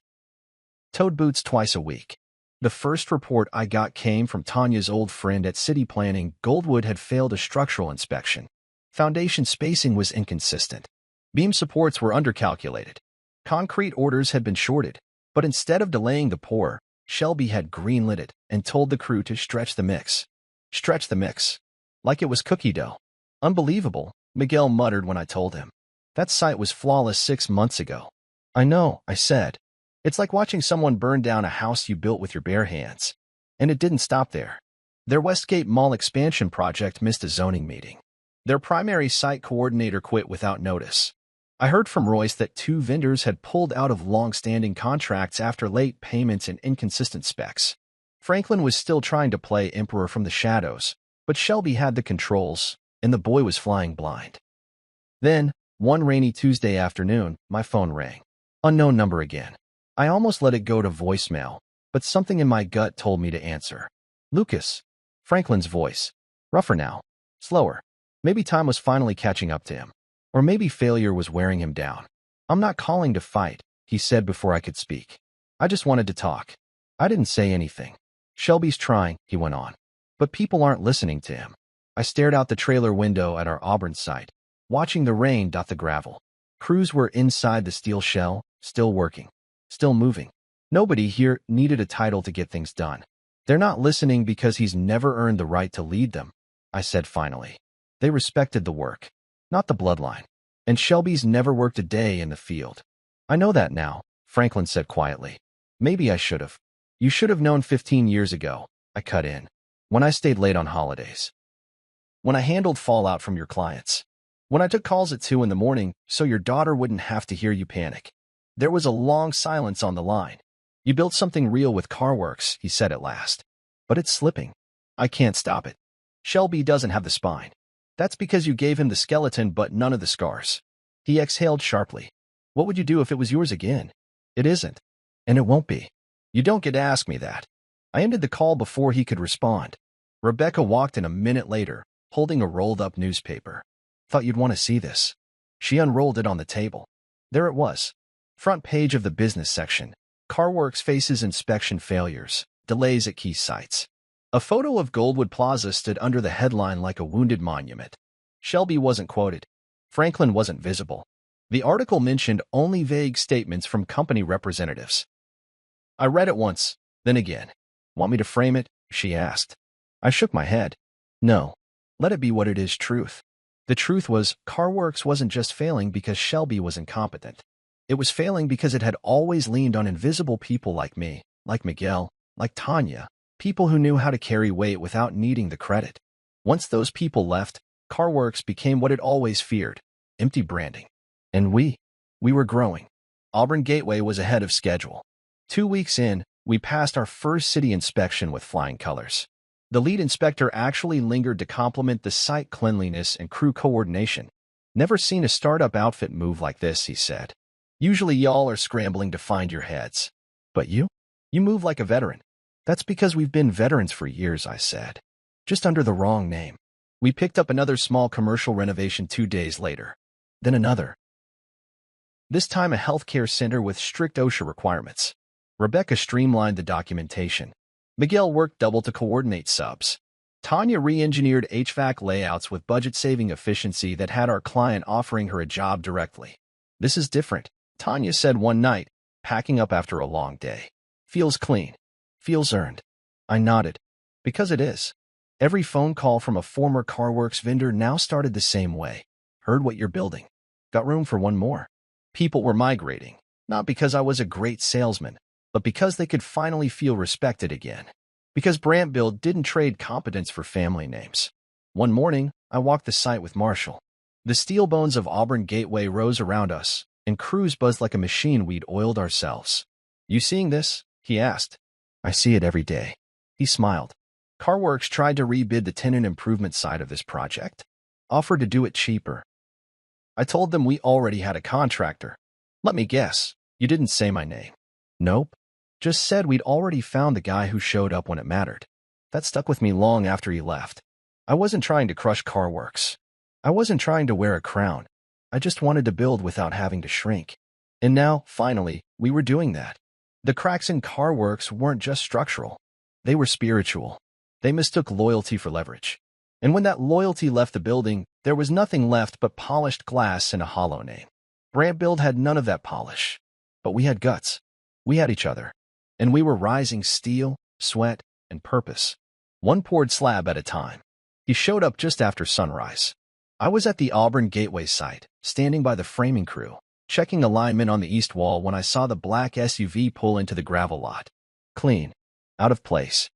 Towed boots twice a week. The first report I got came from Tanya's old friend at City Planning. Goldwood had failed a structural inspection. Foundation spacing was inconsistent. Beam supports were undercalculated. Concrete orders had been shorted. But instead of delaying the pour, Shelby had greenlit it and told the crew to stretch the mix. Stretch the mix. Like it was cookie dough. Unbelievable, Miguel muttered when I told him. That site was flawless 6 months ago. "I know," I said. "It's like watching someone burn down a house you built with your bare hands." And it didn't stop there. Their Westgate Mall expansion project missed a zoning meeting. Their primary site coordinator quit without notice. I heard from Royce that 2 vendors had pulled out of long-standing contracts after late payments and inconsistent specs. Franklin was still trying to play Emperor from the shadows, but Shelby had the controls, and the boy was flying blind. Then, one rainy Tuesday afternoon, my phone rang. Unknown number again. I almost let it go to voicemail, but something in my gut told me to answer. "Lucas." Franklin's voice. Rougher now. Slower. Maybe time was finally catching up to him. Or maybe failure was wearing him down. "I'm not calling to fight," he said before I could speak. "I just wanted to talk." I didn't say anything. "Shelby's trying," he went on. "But people aren't listening to him." I stared out the trailer window at our Auburn site. watching the rain dot the gravel. Crews were inside the steel shell, still working, still moving. Nobody here needed a title to get things done. They're not listening because he's never earned the right to lead them, I said finally. They respected the work, not the bloodline. And Shelby's never worked a day in the field. I know that now, Franklin said quietly. Maybe I should have. You should have known 15 years ago, I cut in. When I stayed late on holidays. When I handled fallout from your clients. When I took calls at 2 in the morning so your daughter wouldn't have to hear you panic. There was a long silence on the line. You built something real with CarWorks, he said at last. But it's slipping. I can't stop it. Shelby doesn't have the spine. That's because you gave him the skeleton but none of the scars. He exhaled sharply. What would you do if it was yours again? It isn't. And it won't be. You don't get to ask me that. I ended the call before he could respond. Rebecca walked in a minute later, holding a rolled-up newspaper. Thought you'd want to see this. She unrolled it on the table. There it was. Front page of the business section. CarWorks faces inspection failures, delays at key sites. A photo of Goldwood Plaza stood under the headline like a wounded monument. Shelby wasn't quoted. Franklin wasn't visible. The article mentioned only vague statements from company representatives. I read it once, then again. Want me to frame it? She asked. I shook my head. No. Let it be what it is, truth. The truth was, CarWorks wasn't just failing because Shelby was incompetent. It was failing because it had always leaned on invisible people like me, like Miguel, like Tanya, people who knew how to carry weight without needing the credit. Once those people left, CarWorks became what it always feared, empty branding. And we were growing. Auburn Gateway was ahead of schedule. 2 weeks in, we passed our first city inspection with flying colors. The lead inspector actually lingered to compliment the site cleanliness and crew coordination. Never seen a startup outfit move like this, he said. Usually y'all are scrambling to find your heads. But you move like a veteran. That's because we've been veterans for years, I said. Just under the wrong name. We picked up another small commercial renovation 2 days later. Then another. This time a healthcare center with strict OSHA requirements. Rebecca streamlined the documentation. Miguel worked double to coordinate subs. Tanya re-engineered HVAC layouts with budget-saving efficiency that had our client offering her a job directly. This is different, Tanya said one night, packing up after a long day. Feels clean. Feels earned. I nodded. Because it is. Every phone call from a former CarWorks vendor now started the same way. Heard what you're building. Got room for one more. People were migrating, not because I was a great salesman, but because they could finally feel respected again. Because Brantbill didn't trade competence for family names. One morning, I walked the site with Marshall. The steel bones of Auburn Gateway rose around us, and crews buzzed like a machine we'd oiled ourselves. You seeing this? He asked. I see it every day. He smiled. CarWorks tried to rebid the tenant improvement side of this project. Offered to do it cheaper. I told them we already had a contractor. Let me guess, you didn't say my name. Nope. Just said we'd already found the guy who showed up when it mattered. That stuck with me long after he left. I wasn't trying to crush CarWorks. I wasn't trying to wear a crown. I just wanted to build without having to shrink. And now, finally, we were doing that. The cracks in CarWorks weren't just structural. They were spiritual. They mistook loyalty for leverage. And when that loyalty left the building, there was nothing left but polished glass and a hollow name. Brantbill had none of that polish. But we had guts. We had each other. And we were rising steel, sweat, and purpose. One poured slab at a time. He showed up just after sunrise. I was at the Auburn Gateway site, standing by the framing crew, checking alignment on the east wall when I saw the black SUV pull into the gravel lot. Clean. Out of place.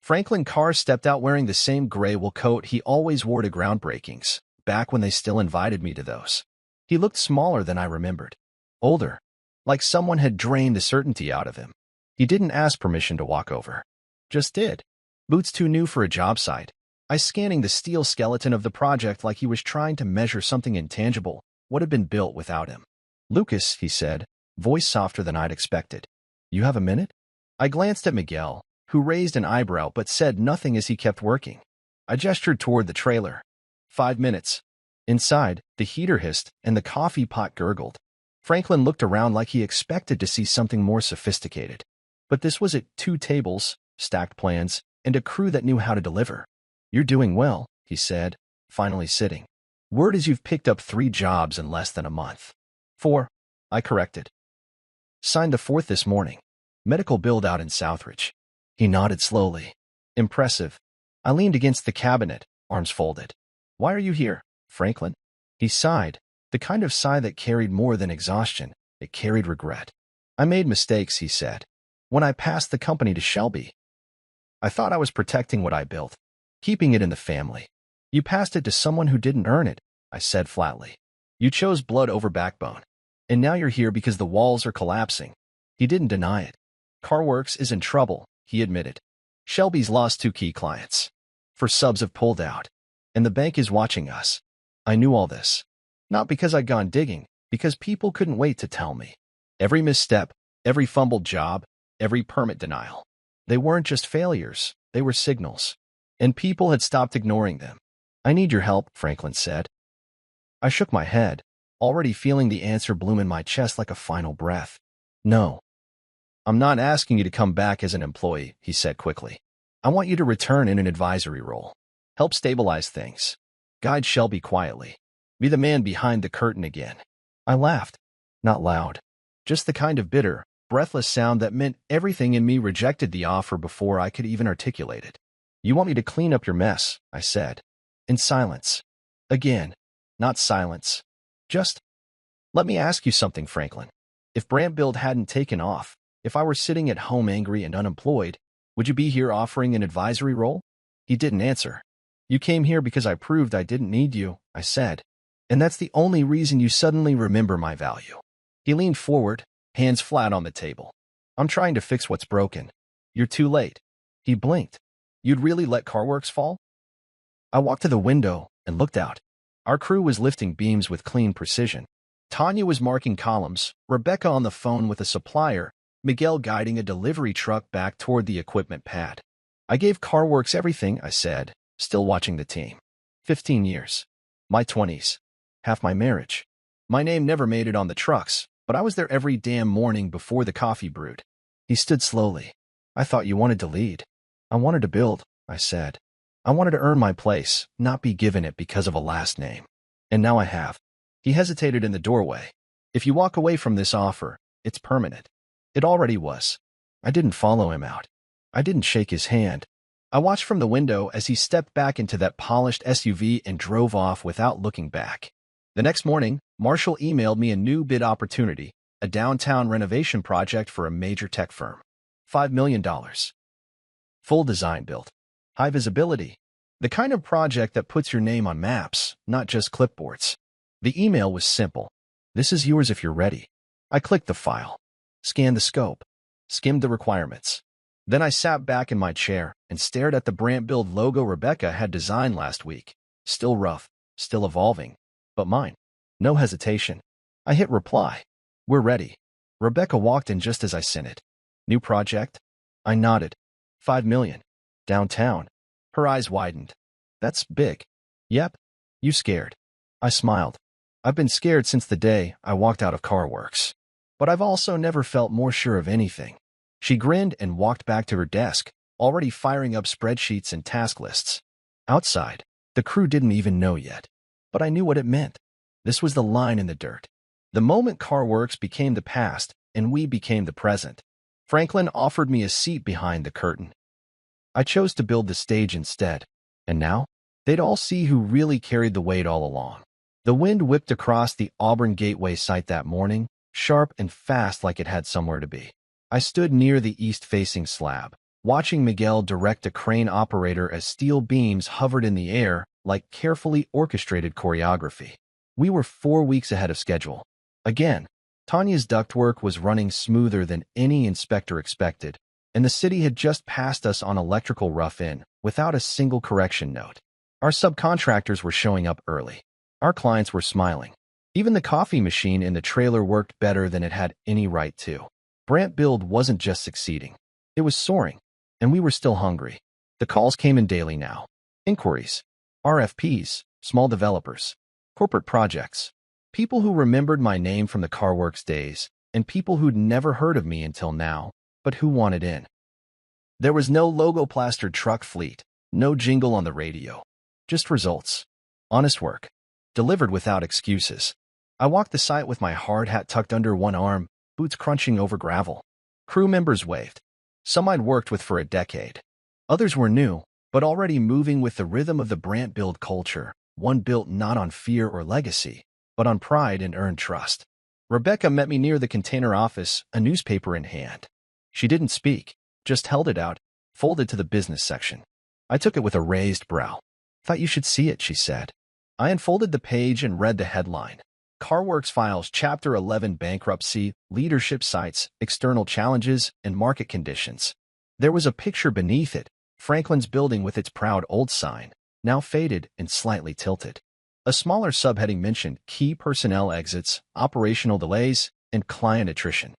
Franklin Carr stepped out wearing the same gray wool coat he always wore to groundbreakings, back when they still invited me to those. He looked smaller than I remembered. Older. Like someone had drained the certainty out of him. He didn't ask permission to walk over. Just did. Boots too new for a job site. I scanning the steel skeleton of the project like he was trying to measure something intangible, what had been built without him. Lucas, he said, voice softer than I'd expected. You have a minute? I glanced at Miguel, who raised an eyebrow but said nothing as he kept working. I gestured toward the trailer. 5 minutes. Inside, the heater hissed and the coffee pot gurgled. Franklin looked around like he expected to see something more sophisticated. But this was it: 2 tables, stacked plans, and a crew that knew how to deliver. You're doing well, he said, finally sitting. Word is you've picked up 3 jobs in less than a month. 4, I corrected. Signed the 4th this morning. Medical build-out in Southridge. He nodded slowly. Impressive. I leaned against the cabinet, arms folded. Why are you here, Franklin? He sighed, the kind of sigh that carried more than exhaustion. It carried regret. I made mistakes, he said. When I passed the company to Shelby, I thought I was protecting what I built, keeping it in the family. You passed it to someone who didn't earn it, I said flatly. You chose blood over backbone. And now you're here because the walls are collapsing. He didn't deny it. CarWorks is in trouble, he admitted. Shelby's lost 2 key clients. 4 subs have pulled out. And the bank is watching us. I knew all this. Not because I'd gone digging, because people couldn't wait to tell me. Every misstep, every fumbled job, every permit denial. They weren't just failures, they were signals. And people had stopped ignoring them. I need your help, Franklin said. I shook my head, already feeling the answer bloom in my chest like a final breath. No. I'm not asking you to come back as an employee, he said quickly. I want you to return in an advisory role. Help stabilize things. Guide Shelby quietly. Be the man behind the curtain again. I laughed. Not loud. Just the kind of bitter, breathless sound that meant everything in me rejected the offer before I could even articulate it. You want me to clean up your mess, I said. In silence. Again. Not silence. Just, let me ask you something, Franklin. If Brant Build hadn't taken off, if I were sitting at home angry and unemployed, would you be here offering an advisory role? He didn't answer. You came here because I proved I didn't need you, I said. And that's the only reason you suddenly remember my value. He leaned forward, hands flat on the table. I'm trying to fix what's broken. You're too late. He blinked. You'd really let CarWorks fall? I walked to the window and looked out. Our crew was lifting beams with clean precision. Tanya was marking columns, Rebecca on the phone with a supplier, Miguel guiding a delivery truck back toward the equipment pad. I gave CarWorks everything, I said, still watching the team. 15 years. My 20s. Half my marriage. My name never made it on the trucks, but I was there every damn morning before the coffee brewed. He stood slowly. I thought you wanted to lead. I wanted to build, I said. I wanted to earn my place, not be given it because of a last name. And now I have. He hesitated in the doorway. If you walk away from this offer, it's permanent. It already was. I didn't follow him out. I didn't shake his hand. I watched from the window as he stepped back into that polished SUV and drove off without looking back. The next morning, Marshall emailed me a new bid opportunity, a downtown renovation project for a major tech firm. $5 million. Full design built. High visibility. The kind of project that puts your name on maps, not just clipboards. The email was simple. This is yours if you're ready. I clicked the file, scanned the scope, skimmed the requirements. Then I sat back in my chair and stared at the Brant Build logo Rebecca had designed last week. Still rough, still evolving, but mine. No hesitation. I hit reply. We're ready. Rebecca walked in just as I sent it. New project? I nodded. 5 million. Downtown. Her eyes widened. That's big. Yep. You scared? I smiled. I've been scared since the day I walked out of CarWorks. But I've also never felt more sure of anything. She grinned and walked back to her desk, already firing up spreadsheets and task lists. Outside, the crew didn't even know yet. But I knew what it meant. This was the line in the dirt. The moment CarWorks became the past and we became the present. Franklin offered me a seat behind the curtain. I chose to build the stage instead. And now, they'd all see who really carried the weight all along. The wind whipped across the Auburn Gateway site that morning, sharp and fast like it had somewhere to be. I stood near the east-facing slab, watching Miguel direct a crane operator as steel beams hovered in the air like carefully orchestrated choreography. We were 4 weeks ahead of schedule. Again, Tanya's ductwork was running smoother than any inspector expected, and the city had just passed us on electrical rough-in without a single correction note. Our subcontractors were showing up early. Our clients were smiling. Even the coffee machine in the trailer worked better than it had any right to. Brant Build wasn't just succeeding. It was soaring, and we were still hungry. The calls came in daily now. Inquiries, RFPs, small developers, corporate projects, people who remembered my name from the CarWorks days, and people who'd never heard of me until now, but who wanted in. There was no logo-plastered truck fleet, no jingle on the radio. Just results. Honest work. delivered without excuses. I walked the site with my hard hat tucked under one arm, boots crunching over gravel. Crew members waved. Some I'd worked with for a decade. Others were new, but already moving with the rhythm of the Brant build culture, one built not on fear or legacy, but on pride and earned trust. Rebecca met me near the container office, a newspaper in hand. She didn't speak, just held it out, folded to the business section. I took it with a raised brow. "Thought you should see it," she said. I unfolded the page and read the headline. CarWorks files Chapter 11 bankruptcy, leadership cites, external challenges, and market conditions. There was a picture beneath it, Franklin's building with its proud old sign, now faded and slightly tilted. A smaller subheading mentioned key personnel exits, operational delays, and client attrition.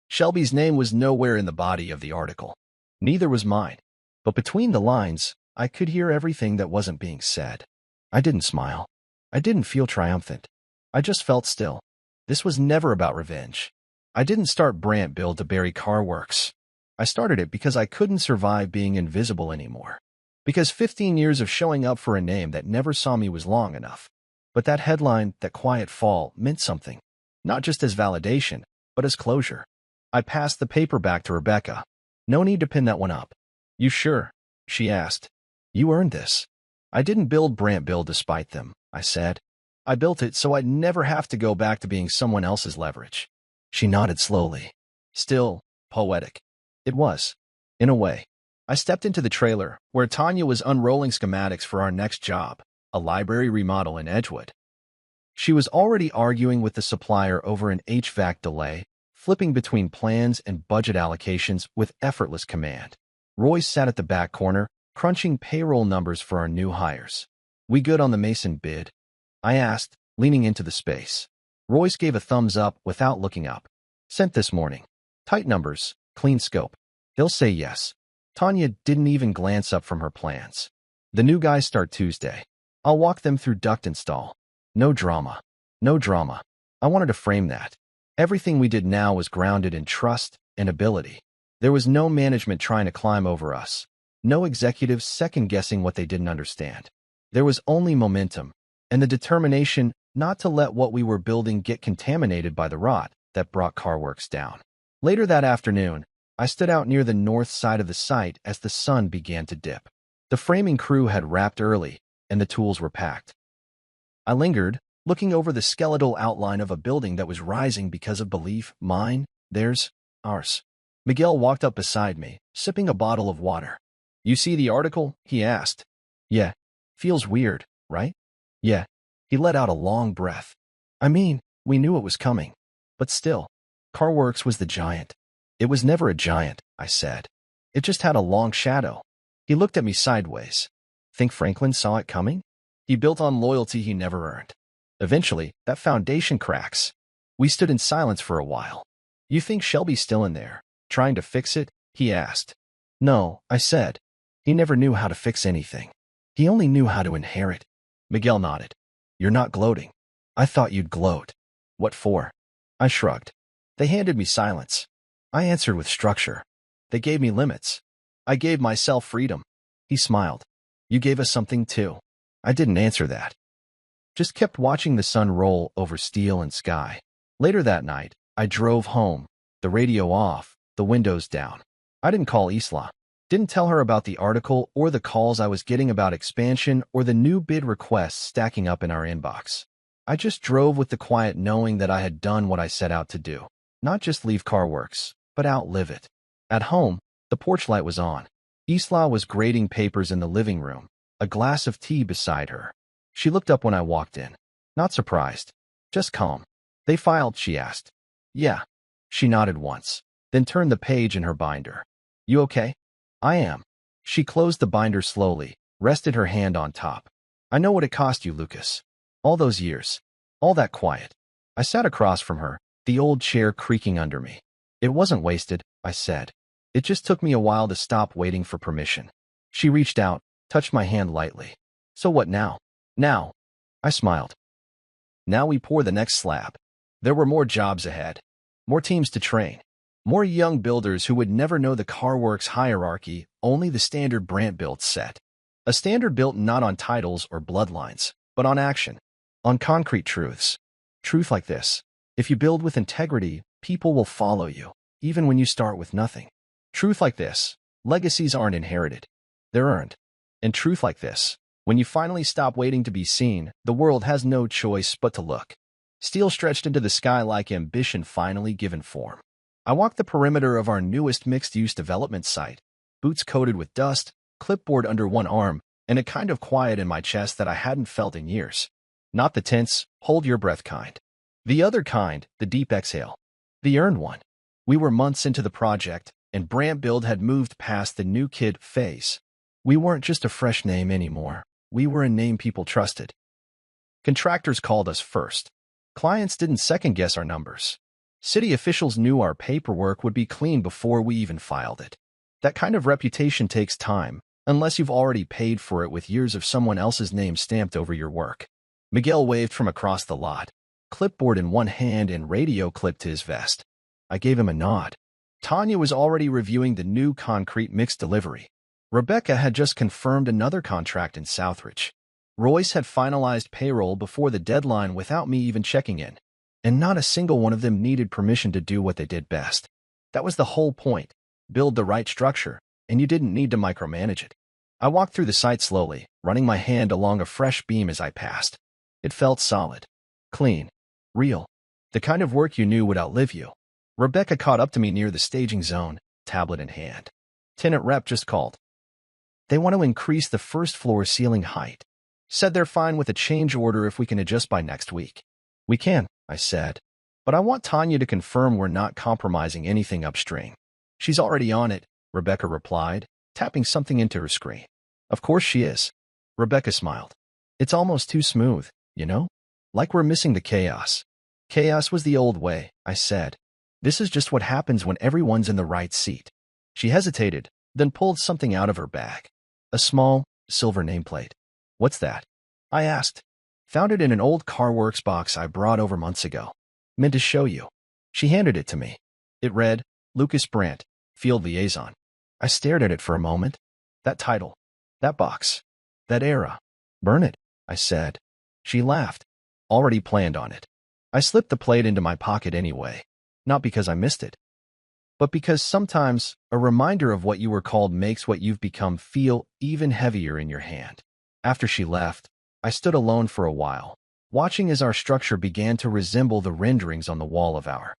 Shelby's name was nowhere in the body of the article. Neither was mine. But between the lines, I could hear everything that wasn't being said. I didn't smile. I didn't feel triumphant. I just felt still. This was never about revenge. I didn't start Brant Build to bury CarWorks. I started it because I couldn't survive being invisible anymore. Because 15 years of showing up for a name that never saw me was long enough. But that headline, that quiet fall, meant something. Not just as validation, but as closure. I passed the paper back to Rebecca. "No need to pin that one up." "You sure?" she asked. "You earned this." "I didn't build Brant Build despite them," I said. "I built it so I'd never have to go back to being someone else's leverage." She nodded slowly. Still, poetic. It was. In a way. I stepped into the trailer, where Tanya was unrolling schematics for our next job, a library remodel in Edgewood. She was already arguing with the supplier over an HVAC delay, flipping between plans and budget allocations with effortless command. Roy sat at the back corner, crunching payroll numbers for our new hires. "We good on the Mason bid?" I asked, leaning into the space. Royce gave a thumbs up without looking up. "Sent this morning. Tight numbers, clean scope. They'll say yes." Tanya didn't even glance up from her plans. "The new guys start Tuesday. I'll walk them through duct install. No drama. No drama." I wanted to frame that. Everything we did now was grounded in trust and ability. There was no management trying to climb over us. No executives second-guessing what they didn't understand. There was only momentum, and the determination not to let what we were building get contaminated by the rot that brought CarWorks down. Later that afternoon, I stood out near the north side of the site as the sun began to dip. The framing crew had wrapped early, and the tools were packed. I lingered, looking over the skeletal outline of a building that was rising because of belief, mine, theirs, ours. Miguel walked up beside me, sipping a bottle of water. "You see the article?" he asked. "Yeah. Feels weird, right?" "Yeah." He let out a long breath. "I mean, we knew it was coming. But still, CarWorks was the giant." "It was never a giant," I said. "It just had a long shadow." He looked at me sideways. "Think Franklin saw it coming?" "He built on loyalty he never earned. Eventually, that foundation cracks." We stood in silence for a while. "You think Shelby's still in there, trying to fix it?" he asked. "No," I said. "He never knew how to fix anything. He only knew how to inherit." Miguel nodded. "You're not gloating. I thought you'd gloat." "What for?" I shrugged. "They handed me silence." I answered with structure. "They gave me limits. I gave myself freedom." He smiled. "You gave us something too." I didn't answer that. Just kept watching the sun roll over steel and sky. Later that night, I drove home, the radio off, the windows down. I didn't call Isla. Didn't tell her about the article or the calls I was getting about expansion or the new bid requests stacking up in our inbox. I just drove with the quiet knowing that I had done what I set out to do. Not just leave CarWorks, but outlive it. At home, the porch light was on. Isla was grading papers in the living room, a glass of tea beside her. She looked up when I walked in. Not surprised. Just calm. "They filed?" she asked. "Yeah." She nodded once, then turned the page in her binder. "You okay?" "I am." She closed the binder slowly, rested her hand on top. "I know what it cost you, Lucas. All those years. All that quiet." I sat across from her, the old chair creaking under me. "It wasn't wasted," I said. "It just took me a while to stop waiting for permission." She reached out, touched my hand lightly. "So what now?" "Now." I smiled. "Now we pour the next slab." There were more jobs ahead. More teams to train. More young builders who would never know the CarWorks hierarchy, only the standard Brant Build set. A standard built not on titles or bloodlines, but on action. On concrete truths. Truth like this. If you build with integrity, people will follow you, even when you start with nothing. Truth like this. Legacies aren't inherited. They're earned. And truth like this. When you finally stop waiting to be seen, the world has no choice but to look. Steel stretched into the sky like ambition finally given form. I walked the perimeter of our newest mixed-use development site, boots coated with dust, clipboard under one arm, and a kind of quiet in my chest that I hadn't felt in years. Not the tense, hold-your-breath kind. The other kind, the deep exhale. The earned one. We were months into the project, and Brant Build had moved past the new kid phase. We weren't just a fresh name anymore. We were a name people trusted. Contractors called us first. Clients didn't second-guess our numbers. City officials knew our paperwork would be clean before we even filed it. That kind of reputation takes time, unless you've already paid for it with years of someone else's name stamped over your work. Miguel waved from across the lot, clipboard in one hand and radio clipped to his vest. I gave him a nod. Tanya was already reviewing the new concrete mix delivery. Rebecca had just confirmed another contract in Southridge. Royce had finalized payroll before the deadline without me even checking in. And not a single one of them needed permission to do what they did best. That was the whole point. Build the right structure, and you didn't need to micromanage it. I walked through the site slowly, running my hand along a fresh beam as I passed. It felt solid, clean, real, the kind of work you knew would outlive you. Rebecca caught up to me near the staging zone, tablet in hand. Tenant rep just called. They want to increase the first floor ceiling height. Said they're fine with a change order if we can adjust by next week. We can, I said. But I want Tanya to confirm we're not compromising anything upstream. She's already on it, Rebecca replied, tapping something into her screen. Of course she is. Rebecca smiled. It's almost too smooth, you know? Like we're missing the chaos. Chaos was the old way, I said. This is just what happens when everyone's in the right seat. She hesitated, then pulled something out of her bag. A small, silver nameplate. What's that? I asked. Found it in an old CarWorks box I brought over months ago. Meant to show you. She handed it to me. It read, Lucas Brant, Field Liaison. I stared at it for a moment. That title. That box. That era. Burn it, I said. She laughed. Already planned on it. I slipped the plate into my pocket anyway. Not because I missed it, but because sometimes a reminder of what you were called makes what you've become feel even heavier in your hand. After she left, I stood alone for a while, watching as our structure began to resemble the renderings on the wall of our.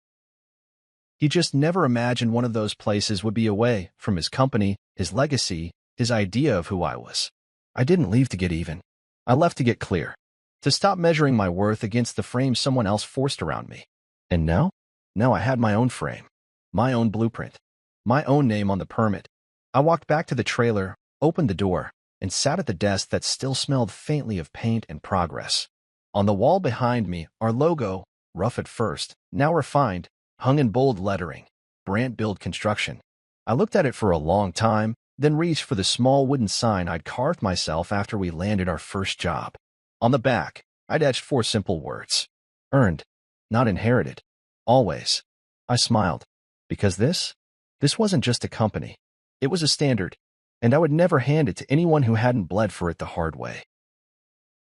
He just never imagined one of those places would be away from his company, his legacy, his idea of who I was. I didn't leave to get even. I left to get clear, to stop measuring my worth against the frame someone else forced around me. And now? Now I had my own frame. My own blueprint. My own name on the permit. I walked back to the trailer, opened the door, and sat at the desk that still smelled faintly of paint and progress. On the wall behind me, our logo, rough at first, now refined, hung in bold lettering, Brant Build Construction. I looked at it for a long time, then reached for the small wooden sign I'd carved myself after we landed our first job. On the back, I'd etched 4 simple words. Earned, not inherited. Always. I smiled. Because this wasn't just a company. It was a standard, and I would never hand it to anyone who hadn't bled for it the hard way.